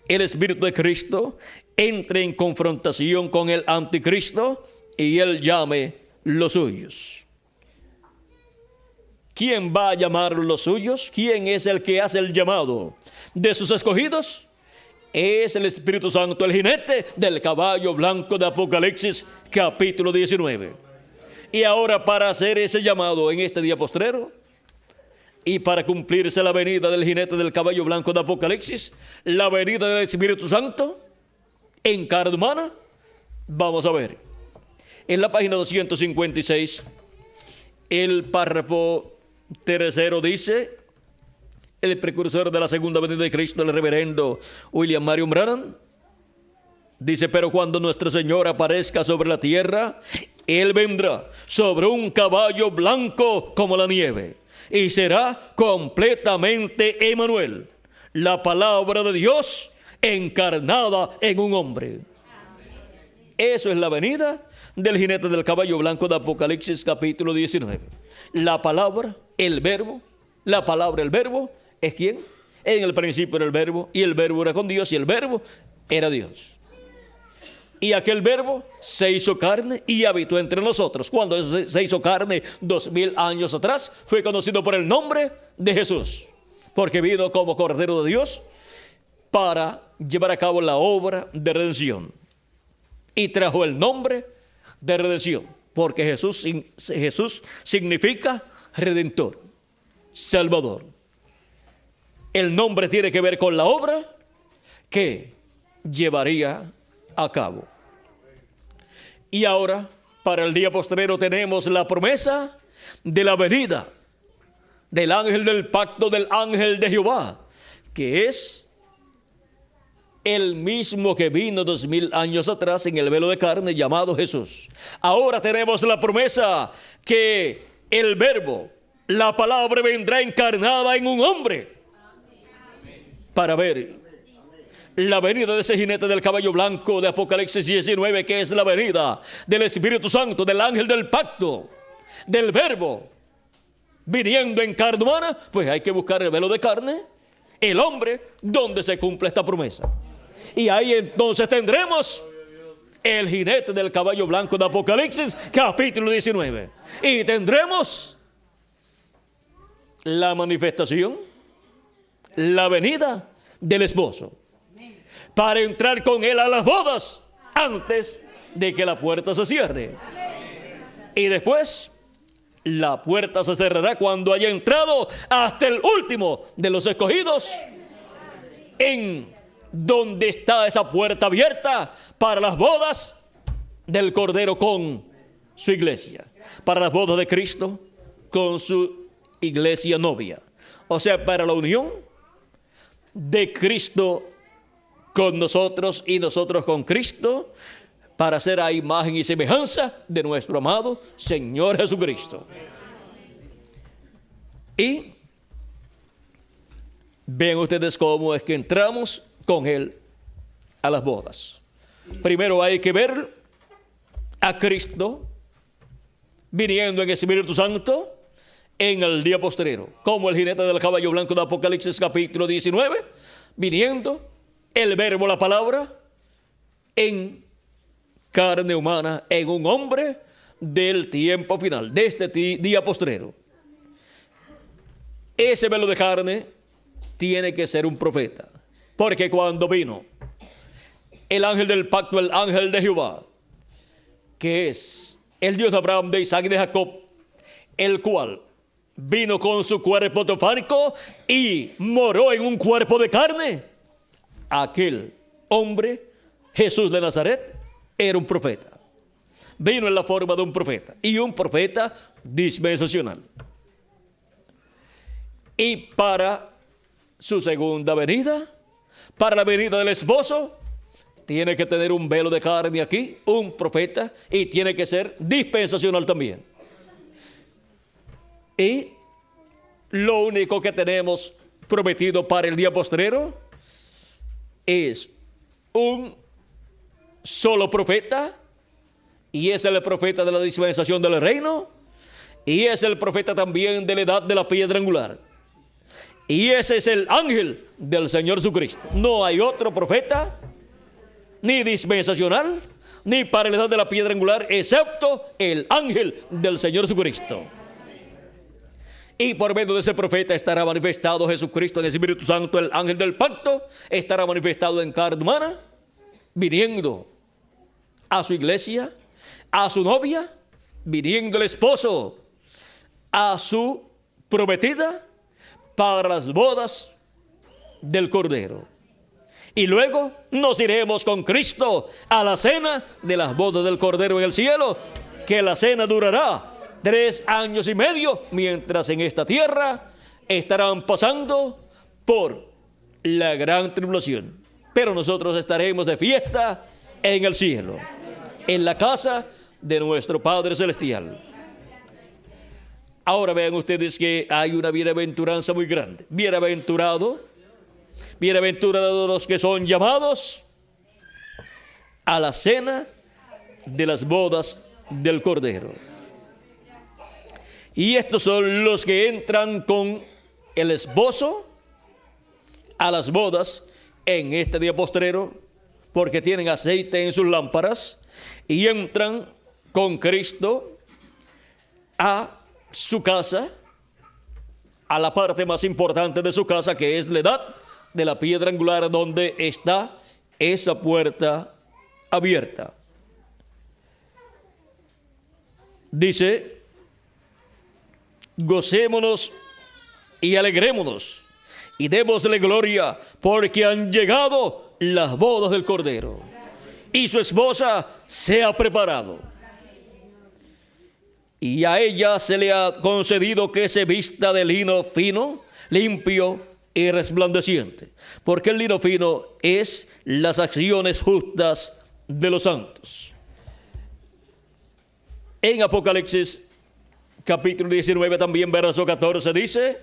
de Cristo entre en confrontación con el anticristo y él llame los suyos. ¿Quién va a llamar los suyos? ¿Quién es el que hace el llamado de sus escogidos? Es el Espíritu Santo, el jinete del caballo blanco de Apocalipsis capítulo 19. Y ahora, para hacer ese llamado en este día postrero y para cumplirse la venida del jinete del caballo blanco de Apocalipsis, la venida del Espíritu Santo en carne humana, vamos a ver en la página 256 el párrafo tercero. Dice el precursor de la segunda venida de Cristo, el reverendo William Marion Branham, dice, pero cuando nuestro Señor aparezca sobre la tierra, Él vendrá sobre un caballo blanco como la nieve y será completamente Emmanuel, la palabra de Dios encarnada en un hombre. Eso es la venida del jinete del caballo blanco de Apocalipsis capítulo 19. La palabra, el verbo, la palabra, el verbo, ¿es quién? En el principio era el verbo, y el verbo era con Dios, y el verbo era Dios. Y aquel verbo se hizo carne y habitó entre nosotros. Cuando se hizo carne 2000 años atrás, fue conocido por el nombre de Jesús, porque vino como Cordero de Dios para llevar a cabo la obra de redención. Y trajo el nombre de redención, porque Jesús significa redentor, salvador. El nombre tiene que ver con la obra que llevaría a cabo. Y ahora, para el día postrero, tenemos la promesa de la venida del ángel del pacto, del ángel de Jehová, que es el mismo que vino 2000 años atrás en el velo de carne, llamado Jesús. Ahora tenemos la promesa que el verbo, la palabra, vendrá encarnada en un hombre para ver la venida de ese jinete del caballo blanco de Apocalipsis 19, que es la venida del Espíritu Santo, del ángel del pacto, del verbo viniendo en carne humana. Pues hay que buscar el velo de carne, el hombre, donde se cumple esta promesa. Y ahí entonces tendremos el jinete del caballo blanco de Apocalipsis capítulo 19, y tendremos la manifestación, la venida del esposo, para entrar con él a las bodas antes de que la puerta se cierre. Y después la puerta se cerrará cuando haya entrado hasta el último de los escogidos, en donde está esa puerta abierta para las bodas del Cordero con su iglesia, para las bodas de Cristo con su iglesia novia. O sea, para la unión de Cristo con nosotros y nosotros con Cristo, para ser a imagen y semejanza de nuestro amado Señor Jesucristo. Y Vean ustedes cómo es que entramos con Él a las bodas. Primero hay que ver a Cristo viniendo en Espíritu Santo en el día postrero, como el jinete del caballo blanco de Apocalipsis capítulo 19, viniendo el verbo, la palabra, en carne humana, en un hombre del tiempo final, de este día postrero. Ese velo de carne tiene que ser un profeta, porque cuando vino el ángel del pacto, el ángel de Jehová, que es el Dios de Abraham, de Isaac y de Jacob, el cual vino con su cuerpo teofánico y moró en un cuerpo de carne, aquel hombre, Jesús de Nazaret, era un profeta. Vino en la forma de un profeta, y un profeta dispensacional. Y para su segunda venida, para la venida del esposo, tiene que tener un velo de carne aquí, un profeta, y tiene que ser dispensacional también. Y lo único que tenemos prometido para el día postrero es un solo profeta, y es el profeta de la dispensación del reino, y es el profeta también de la edad de la piedra angular, y ese es el ángel del Señor Jesucristo. No hay otro profeta, ni dispensacional, ni para la edad de la piedra angular, excepto el ángel del Señor Jesucristo. Y por medio de ese profeta estará manifestado Jesucristo en el Espíritu Santo, el ángel del pacto, estará manifestado en carne humana, viniendo a su iglesia, a su novia, viniendo el esposo a su prometida para las bodas del Cordero. Y luego nos iremos con Cristo a la cena de las bodas del Cordero en el cielo, que la cena durará 3 años y medio, mientras en esta tierra estarán pasando por la gran tribulación. Pero nosotros estaremos de fiesta en el cielo, en la casa de nuestro Padre Celestial. Ahora vean ustedes que hay una bienaventuranza muy grande. Bienaventurados los que son llamados a la cena de las bodas del Cordero. Y estos son los que entran con el esposo a las bodas en este día postrero, porque tienen aceite en sus lámparas, y entran con Cristo a su casa, a la parte más importante de su casa, que es la edad de la piedra angular, donde está esa puerta abierta. Dice: gocémonos y alegrémonos y démosle gloria, porque han llegado las bodas del Cordero y su esposa se ha preparado. Y a ella se le ha concedido que se vista de lino fino, limpio y resplandeciente, porque el lino fino es las acciones justas de los santos. En Apocalipsis capítulo 19, también verso 14, dice: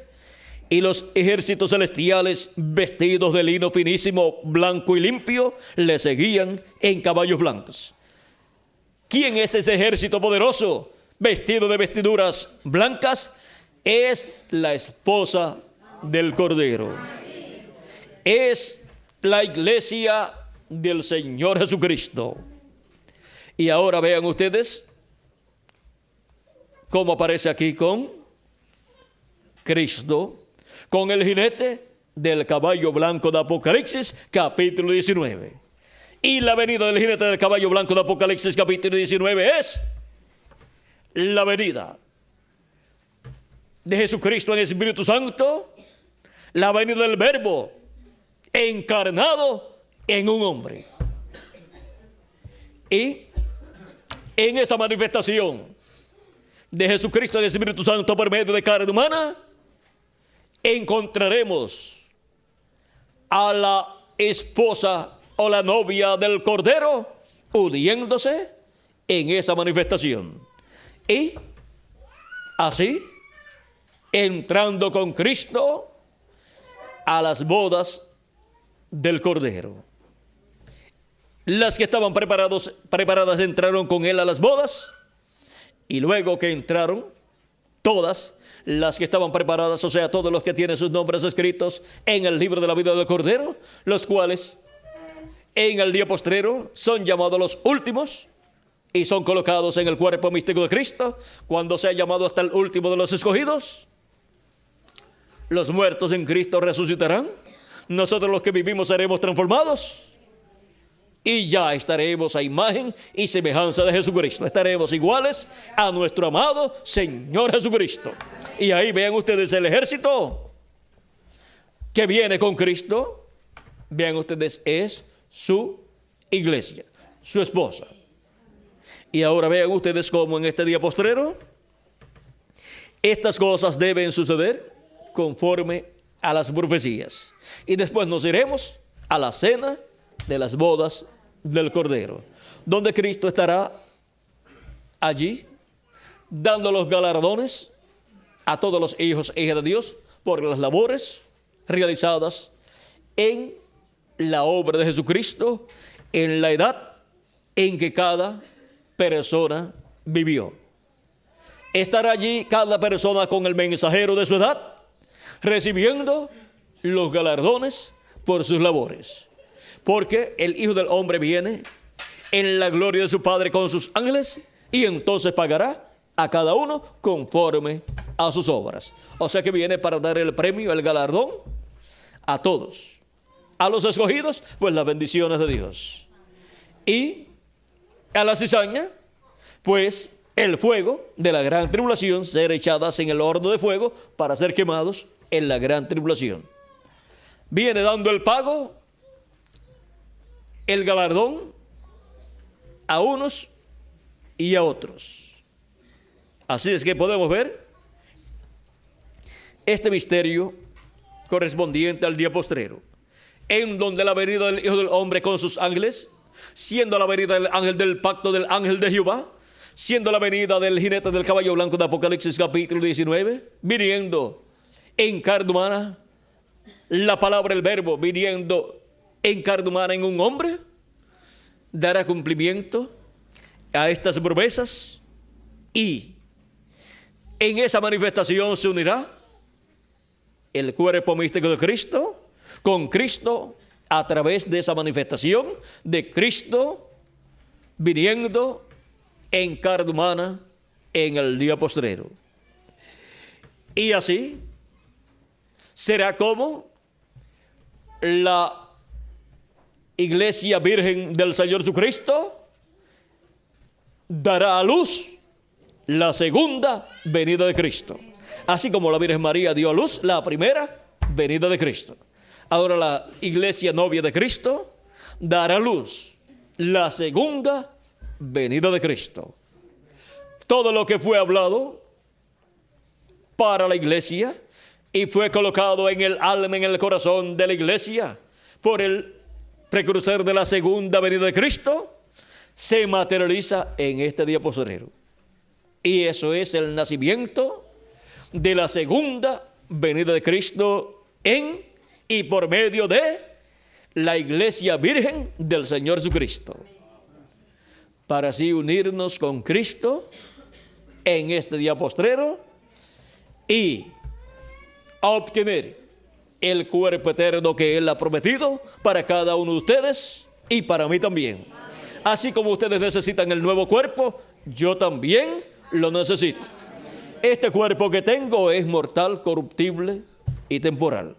y los ejércitos celestiales, vestidos de lino finísimo, blanco y limpio, le seguían en caballos blancos. ¿Quién es ese ejército poderoso, vestido de vestiduras blancas? Es la esposa del Cordero. Es la iglesia del Señor Jesucristo. Y ahora vean ustedes cómo aparece aquí con Cristo, con el jinete del caballo blanco de Apocalipsis, capítulo 19. Y la venida del jinete del caballo blanco de Apocalipsis, capítulo 19, es la venida de Jesucristo en el Espíritu Santo, la venida del Verbo encarnado en un hombre. Y en esa manifestación de Jesucristo en el Espíritu Santo por medio de carne humana, encontraremos a la esposa o la novia del Cordero uniéndose en esa manifestación. Y así, entrando con Cristo a las bodas del Cordero. Las que estaban preparadas entraron con él a las bodas, y luego que entraron, todas las que estaban preparadas, o sea, todos los que tienen sus nombres escritos en el libro de la vida del Cordero, los cuales en el día postrero son llamados los últimos y son colocados en el cuerpo místico de Cristo, cuando sea llamado hasta el último de los escogidos. Los muertos en Cristo resucitarán, nosotros los que vivimos seremos transformados y ya estaremos a imagen y semejanza de Jesucristo. Estaremos iguales a nuestro amado Señor Jesucristo. Y ahí vean ustedes el ejército que viene con Cristo. Vean ustedes, es su iglesia, su esposa. Y ahora vean ustedes cómo en este día postrero estas cosas deben suceder conforme a las profecías. Y después nos iremos a la cena de las bodas del Cordero, donde Cristo estará allí dando los galardones a todos los hijos e hijas de Dios por las labores realizadas en la obra de Jesucristo en la edad en que cada persona vivió. Estará allí cada persona con el mensajero de su edad, recibiendo los galardones por sus labores. Porque el Hijo del Hombre viene en la gloria de su Padre con sus ángeles y entonces pagará a cada uno conforme a sus obras. O sea que viene para dar el premio, el galardón a todos. A los escogidos, pues las bendiciones de Dios. Y a la cizaña, pues el fuego de la gran tribulación, ser echadas en el horno de fuego para ser quemados en la gran tribulación. Viene dando el pago, el galardón a unos y a otros. Así es que podemos ver este misterio correspondiente al día postrero, en donde la venida del Hijo del Hombre con sus ángeles, siendo la venida del ángel del pacto del ángel de Jehová, siendo la venida del jinete del caballo blanco de Apocalipsis capítulo 19, viniendo en carne humana, la palabra, el verbo, viniendo en carne humana en un hombre, dará cumplimiento a estas promesas y en esa manifestación se unirá el cuerpo místico de Cristo con Cristo a través de esa manifestación de Cristo viniendo en carne humana en el día postrero. Y así será como la Iglesia Virgen del Señor Jesucristo dará a luz la segunda venida de Cristo. Así como la Virgen María dio a luz la primera venida de Cristo. Ahora la Iglesia novia de Cristo dará a luz la segunda venida de Cristo. Todo lo que fue hablado para la Iglesia y fue colocado en el alma, en el corazón de la Iglesia por el precursor de la segunda venida de Cristo, se materializa en este día postrero. Y eso es el nacimiento de la segunda venida de Cristo en y por medio de la Iglesia Virgen del Señor Jesucristo, para así unirnos con Cristo en este día postrero y a obtener el cuerpo eterno que Él ha prometido para cada uno de ustedes y para mí también. Así como ustedes necesitan el nuevo cuerpo, yo también lo necesito. Este cuerpo que tengo es mortal, corruptible y temporal,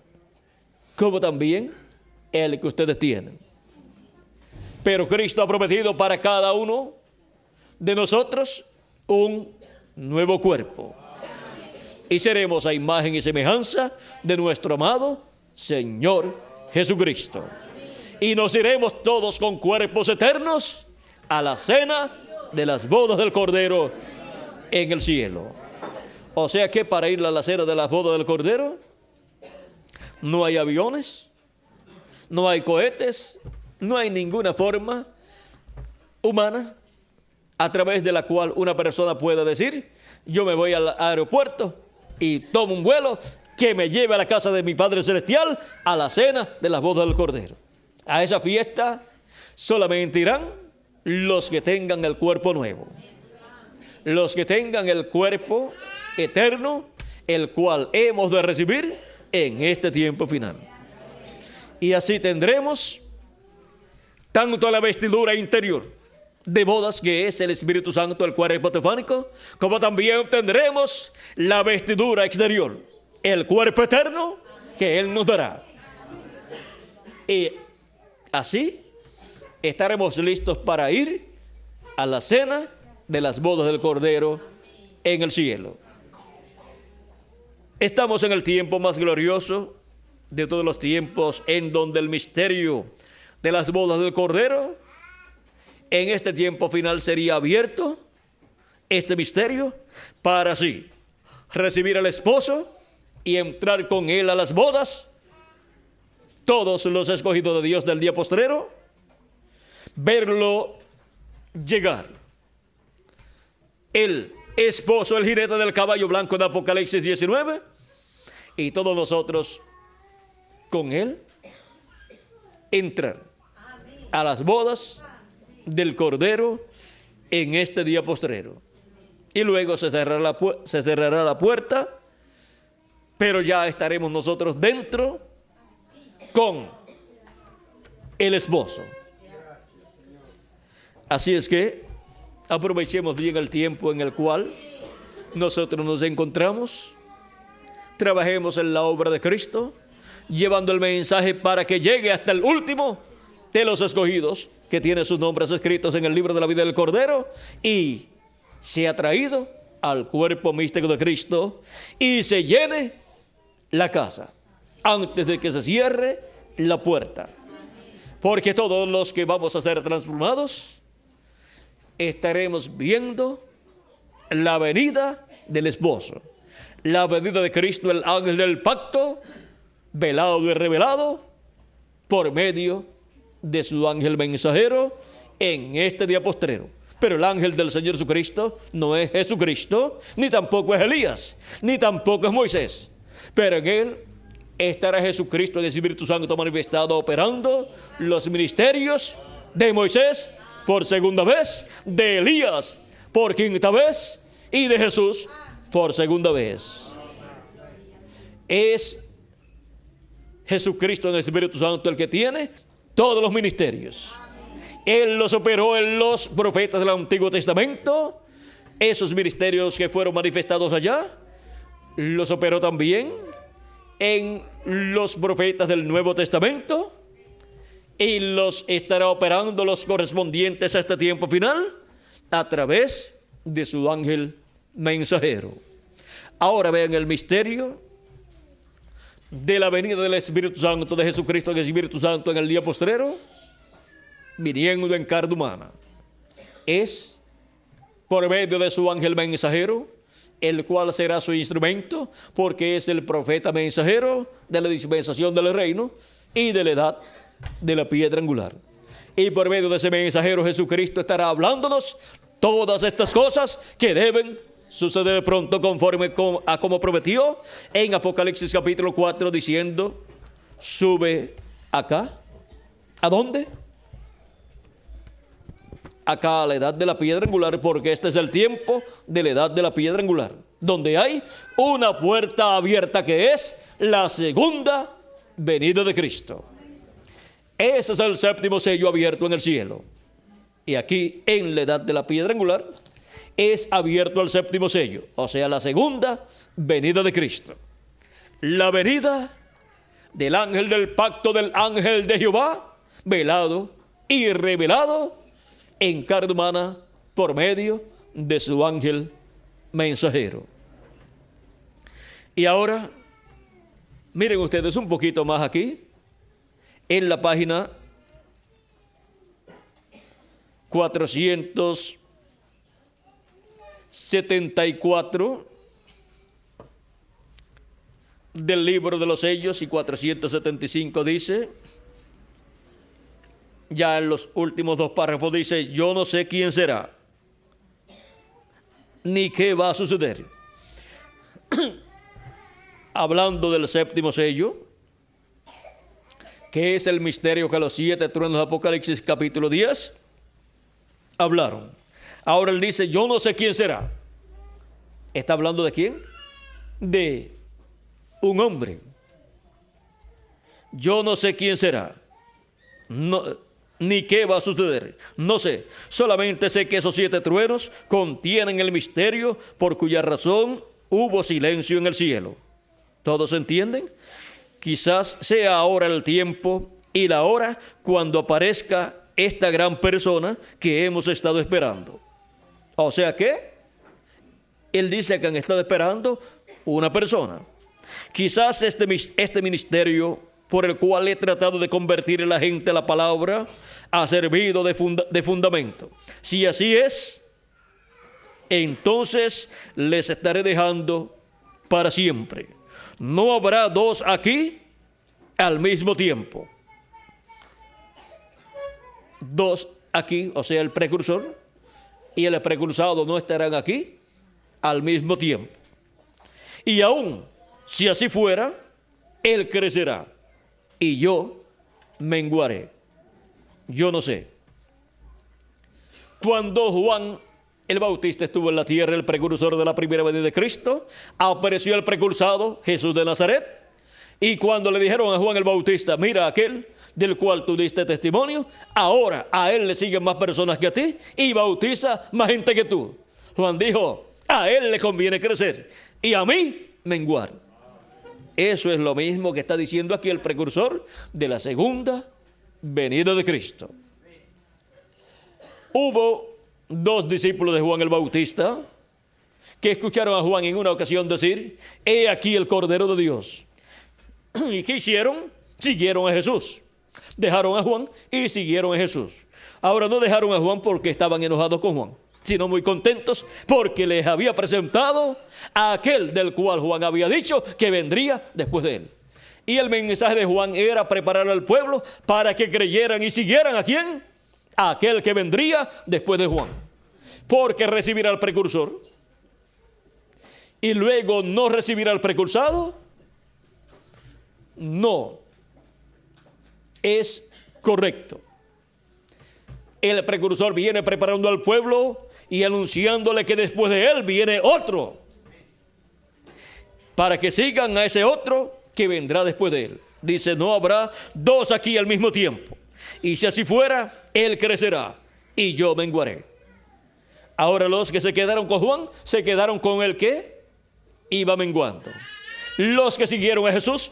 como también el que ustedes tienen. Pero Cristo ha prometido para cada uno de nosotros un nuevo cuerpo. Y seremos a imagen y semejanza de nuestro amado Señor Jesucristo. Y nos iremos todos con cuerpos eternos a la cena de las bodas del Cordero en el cielo. O sea que para ir a la cena de las bodas del Cordero no hay aviones, no hay cohetes, no hay ninguna forma humana a través de la cual una persona pueda decir: yo me voy al aeropuerto y tomo un vuelo que me lleve a la casa de mi Padre Celestial, a la cena de las bodas del Cordero. A esa fiesta solamente irán los que tengan el cuerpo nuevo, los que tengan el cuerpo eterno, el cual hemos de recibir en este tiempo final. Y así tendremos tanto la vestidura interior de bodas, que es el Espíritu Santo, el cuerpo teofánico, como también tendremos la vestidura exterior, el cuerpo eterno que Él nos dará. Y así estaremos listos para ir a la cena de las bodas del Cordero en el cielo. Estamos en el tiempo más glorioso de todos los tiempos, en donde el misterio de las bodas del Cordero en este tiempo final sería abierto, este misterio, para así recibir al esposo y entrar con él a las bodas, todos los escogidos de Dios del día postrero, verlo llegar, el esposo, el jinete del caballo blanco de Apocalipsis 19, y todos nosotros con él entrar a las bodas del Cordero en este día postrero. Y luego se cerrará la puerta, pero ya estaremos nosotros dentro con el esposo. Así es que aprovechemos bien el tiempo en el cual nosotros nos encontramos, trabajemos en la obra de Cristo, llevando el mensaje para que llegue hasta el último de los escogidos, que tiene sus nombres escritos en el libro de la vida del Cordero, y se ha traído al cuerpo místico de Cristo, y se llene la casa antes de que se cierre la puerta, porque todos los que vamos a ser transformados estaremos viendo la venida del esposo, la venida de Cristo, el ángel del pacto, velado y revelado por medio de su ángel mensajero en este día postrero. Pero el ángel del Señor Jesucristo no es Jesucristo, ni tampoco es Elías, ni tampoco es Moisés, pero en él estará Jesucristo, el Espíritu Santo manifestado, operando los ministerios de Moisés por segunda vez, de Elías por quinta vez y de Jesús por segunda vez. Es Jesucristo en el Espíritu Santo el que tiene todos los ministerios. Él los operó en los profetas del Antiguo Testamento. Esos ministerios que fueron manifestados allá, los operó también en los profetas del Nuevo Testamento, y los estará operando los correspondientes a este tiempo final a través de su ángel mensajero. Ahora vean el misterio de la venida del Espíritu Santo, de Jesucristo, el Espíritu Santo en el día postrero, viniendo en carne humana. Es por medio de su ángel mensajero, el cual será su instrumento, porque es el profeta mensajero de la dispensación del reino y de la edad de la piedra angular. Y por medio de ese mensajero, Jesucristo estará hablándonos todas estas cosas que deben suceder pronto, conforme a como prometió en Apocalipsis capítulo 4, diciendo: sube acá. ¿A dónde? Acá, a la edad de la piedra angular, porque este es el tiempo de la edad de la piedra angular, donde hay una puerta abierta, que es la segunda venida de Cristo. Ese es el séptimo sello abierto en el cielo. Y aquí, en la edad de la piedra angular, es abierto el séptimo sello, o sea, la segunda venida de Cristo. La venida del ángel del pacto, del ángel de Jehová, velado y revelado en carne humana por medio de su ángel mensajero. Y ahora, miren ustedes un poquito más aquí, en la página 474 del libro de los sellos, y 475 dice, ya en los últimos dos párrafos dice: yo no sé quién será, ni qué va a suceder. hablando del séptimo sello, que es el misterio que los 7 truenos de Apocalipsis capítulo 10 hablaron. Ahora él dice, yo no sé quién será. ¿Está hablando de quién? De un hombre. Yo no sé quién será. No, ni qué va a suceder. No sé. Solamente sé que esos 7 truenos contienen el misterio por cuya razón hubo silencio en el cielo. ¿Todos entienden? Quizás sea ahora el tiempo y la hora cuando aparezca esta gran persona que hemos estado esperando. O sea que él dice que han estado esperando una persona. Quizás este ministerio por el cual he tratado de convertir a la gente a la palabra ha servido de fundamento. Si así es, entonces les estaré dejando para siempre. No habrá 2 aquí al mismo tiempo. 2 aquí, o sea, el precursor y el precursado no estarán aquí al mismo tiempo. Y aún si así fuera, él crecerá y yo menguaré. Yo no sé. Cuando Juan el Bautista estuvo en la tierra, el precursor de la primera venida de Cristo, apareció el precursado, Jesús de Nazaret. Y cuando le dijeron a Juan el Bautista, mira aquel del cual tú diste testimonio, ahora a él le siguen más personas que a ti y bautiza más gente que tú. Juan dijo, a él le conviene crecer y a mí menguar. Eso es lo mismo que está diciendo aquí el precursor de la segunda venida de Cristo. Hubo 2 discípulos de Juan el Bautista que escucharon a Juan en una ocasión decir, he aquí el Cordero de Dios. ¿Y qué hicieron? Siguieron a Jesús. Dejaron a Juan y siguieron a Jesús. Ahora no dejaron a Juan porque estaban enojados con Juan, sino muy contentos porque les había presentado a aquel del cual Juan había dicho que vendría después de él. Y el mensaje de Juan era preparar al pueblo para que creyeran y siguieran ¿a quién? A aquel que vendría después de Juan. Porque recibirá al precursor y luego no recibirá al precursado, no es correcto. El precursor viene preparando al pueblo y anunciándole que después de él viene otro, para que sigan a ese otro que vendrá después de él. Dice, no habrá 2 aquí al mismo tiempo. Y si así fuera, él crecerá y yo menguaré. Ahora los que se quedaron con Juan, se quedaron con el que iba menguando. Los que siguieron a Jesús,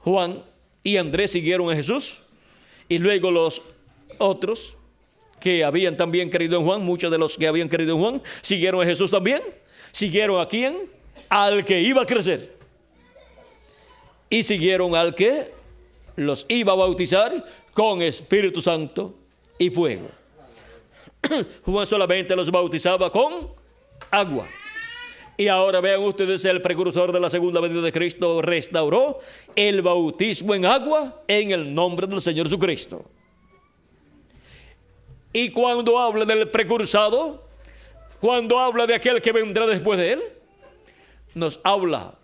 Juan y Andrés siguieron a Jesús. Y luego los otros que habían también creído en Juan, muchos de los que habían creído en Juan, siguieron a Jesús también. ¿Siguieron a quién? Al que iba a crecer. Y siguieron al que los iba a bautizar con Espíritu Santo y fuego. Juan solamente los bautizaba con agua. Y ahora vean ustedes, el precursor de la segunda venida de Cristo restauró el bautismo en agua en el nombre del Señor Jesucristo. Y cuando habla del precursado, cuando habla de aquel que vendrá después de él, nos habla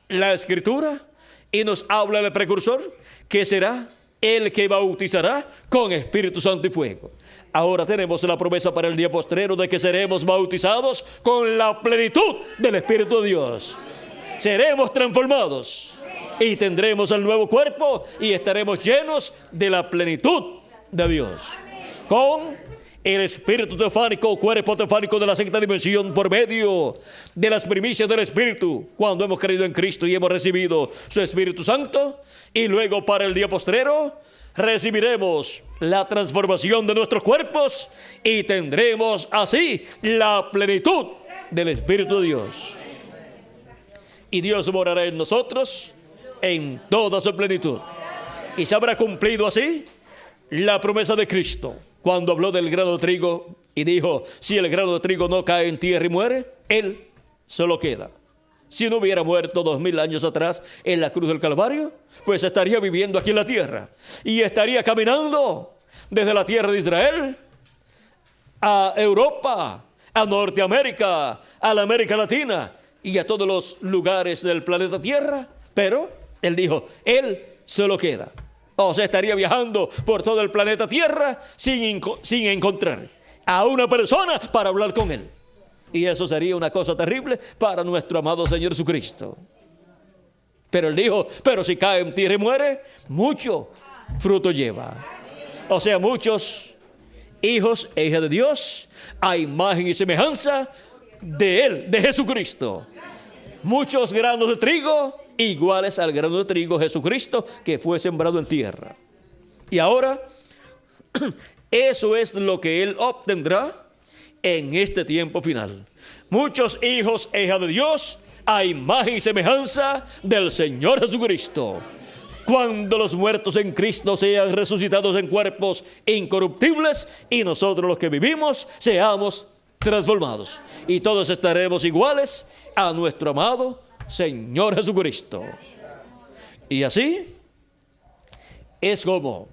la Escritura y nos habla el precursor, que será el que bautizará con Espíritu Santo y fuego. Ahora tenemos la promesa para el día postrero de que seremos bautizados con la plenitud del Espíritu de Dios. Seremos transformados y tendremos el nuevo cuerpo y estaremos llenos de la plenitud de Dios. Con el Espíritu teofánico, cuerpo teofánico de la sexta dimensión, por medio de las primicias del Espíritu, cuando hemos creído en Cristo y hemos recibido su Espíritu Santo. Y luego para el día postrero recibiremos la transformación de nuestros cuerpos y tendremos así la plenitud del Espíritu de Dios. Y Dios morará en nosotros en toda su plenitud. Y se habrá cumplido así la promesa de Cristo cuando habló del grano de trigo y dijo, si el grano de trigo no cae en tierra y muere, él solo queda. Si no hubiera muerto 2000 años atrás en la cruz del Calvario, pues estaría viviendo aquí en la tierra y estaría caminando desde la tierra de Israel a Europa, a Norteamérica, a la América Latina, y a todos los lugares del planeta Tierra, pero él dijo, él se lo queda. O sea, estaría viajando por todo el planeta Tierra sin encontrar a una persona para hablar con él. Y eso sería una cosa terrible para nuestro amado Señor Jesucristo. Pero él dijo, pero si cae en tierra y muere, mucho fruto lleva. O sea, muchos hijos e hijas de Dios, a imagen y semejanza de él, de Jesucristo. Muchos granos de trigo iguales al grano de trigo Jesucristo que fue sembrado en tierra. Y ahora, eso es lo que él obtendrá en este tiempo final. Muchos hijos e hijas de Dios a imagen y semejanza del Señor Jesucristo. Cuando los muertos en Cristo sean resucitados en cuerpos incorruptibles y nosotros los que vivimos seamos transformados. Y todos estaremos iguales a nuestro amado Señor Jesucristo. Y así es como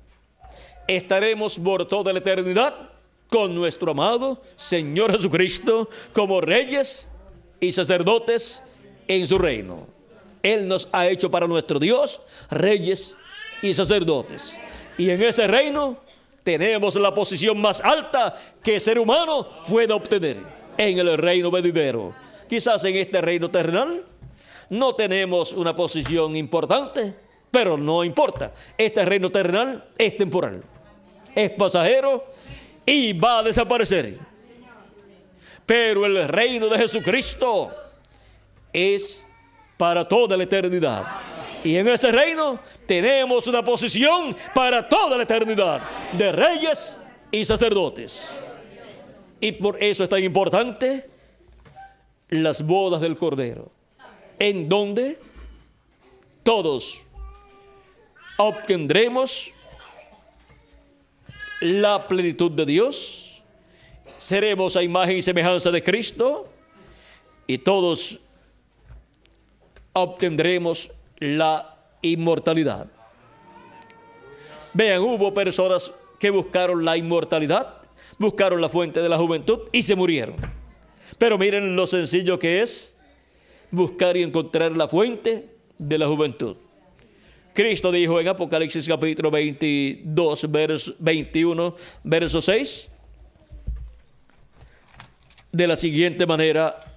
estaremos por toda la eternidad con nuestro amado Señor Jesucristo como reyes y sacerdotes en su reino. Él nos ha hecho para nuestro Dios reyes y sacerdotes. Y en ese reino tenemos la posición más alta que el ser humano pueda obtener en el reino venidero. Quizás en este reino terrenal no tenemos una posición importante, pero no importa. Este reino terrenal es temporal, es pasajero y va a desaparecer. Pero el reino de Jesucristo es para toda la eternidad. Y en ese reino tenemos una posición para toda la eternidad de reyes y sacerdotes. Y por eso es tan importante las bodas del Cordero, en donde todos obtendremos la plenitud de Dios, seremos a imagen y semejanza de Cristo y todos obtendremos la inmortalidad. Vean, hubo personas que buscaron la inmortalidad, buscaron la fuente de la juventud y se murieron. Pero miren lo sencillo que es buscar y encontrar la fuente de la juventud. Cristo dijo en Apocalipsis capítulo 22, verso 21, verso 6, de la siguiente manera,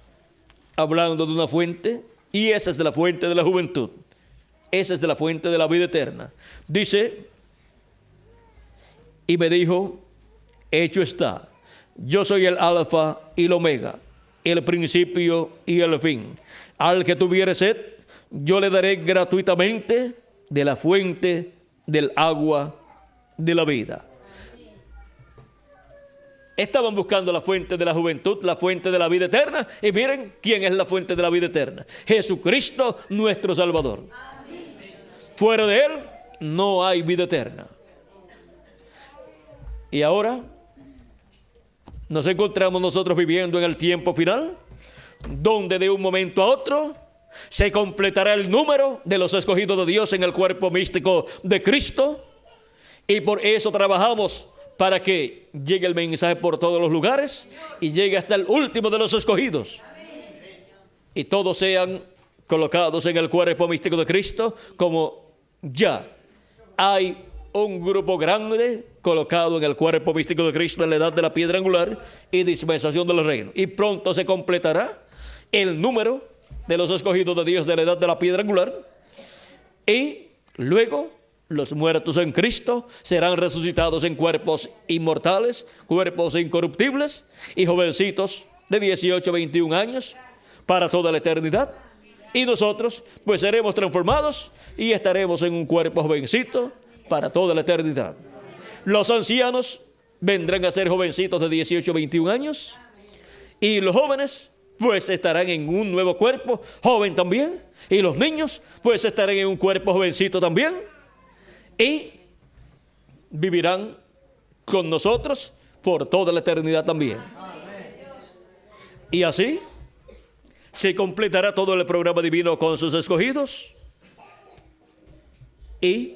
hablando de una fuente, y esa es de la fuente de la juventud, esa es de la fuente de la vida eterna. Dice, y me dijo, hecho está, yo soy el alfa y el omega, el principio y el fin. Al que tuviere sed, yo le daré gratuitamente de la fuente del agua de la vida. Estaban buscando la fuente de la juventud, la fuente de la vida eterna. Y miren quién es la fuente de la vida eterna: Jesucristo, nuestro Salvador. Fuera de él no hay vida eterna. Y ahora nos encontramos nosotros viviendo en el tiempo final, donde de un momento a otro se completará el número de los escogidos de Dios en el cuerpo místico de Cristo. Y por eso trabajamos para que llegue el mensaje por todos los lugares y llegue hasta el último de los escogidos. Y todos sean colocados en el cuerpo místico de Cristo, como ya hay un grupo grande colocado en el cuerpo místico de Cristo en la edad de la piedra angular y dispensación del reino. Y pronto se completará el número de los escogidos de Dios de la edad de la piedra angular. Y luego los muertos en Cristo serán resucitados en cuerpos inmortales, cuerpos incorruptibles, y jovencitos de 18 a 21 años para toda la eternidad. Y nosotros pues seremos transformados y estaremos en un cuerpo jovencito para toda la eternidad. Los ancianos vendrán a ser jovencitos de 18 a 21 años, y los jóvenes pues estarán en un nuevo cuerpo joven también, y los niños pues estarán en un cuerpo jovencito también, y vivirán con nosotros por toda la eternidad también. Y así se completará todo el programa divino con sus escogidos, y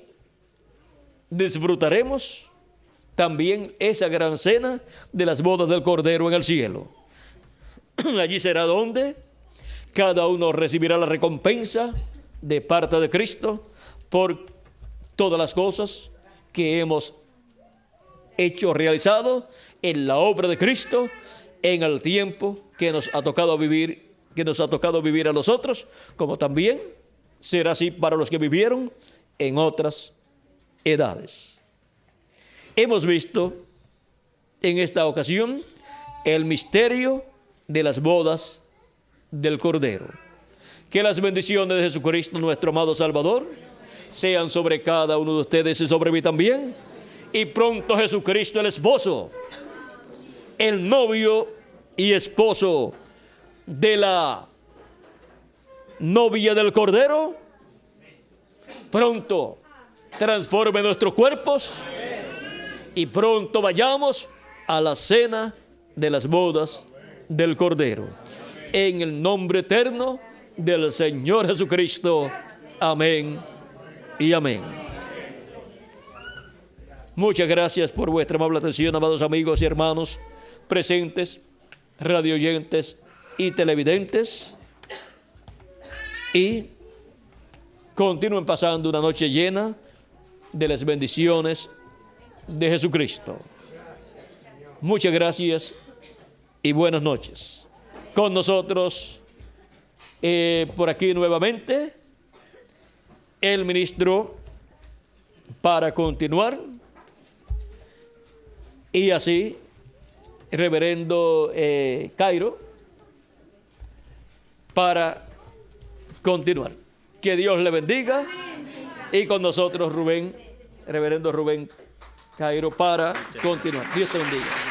disfrutaremos también esa gran cena de las bodas del Cordero en el cielo. Allí será donde Cada uno recibirá la recompensa de parte de Cristo por todas las cosas que hemos hecho, realizado en la obra de Cristo en el tiempo que nos ha tocado vivir, a nosotros, como también será así para los que vivieron en otras edades. Hemos visto en esta ocasión el misterio de las bodas del Cordero. Que las bendiciones de Jesucristo, nuestro amado Salvador, sean sobre cada uno de ustedes y sobre mí también. Y pronto Jesucristo, el esposo, el novio y esposo de la novia del Cordero, pronto transforme nuestros cuerpos y pronto vayamos a la cena de las bodas del Cordero. En el nombre eterno del Señor Jesucristo. Amén y amén. Muchas gracias por vuestra amable atención, amados amigos y hermanos presentes, radioyentes y televidentes. Y continúen pasando una noche llena de las bendiciones de Jesucristo. Muchas gracias y buenas noches. Con nosotros, por aquí nuevamente, el ministro para continuar. Y así, reverendo Cairo, para continuar. Que Dios le bendiga. Y con nosotros reverendo Rubén Cairo, para continuar. Dios te bendiga.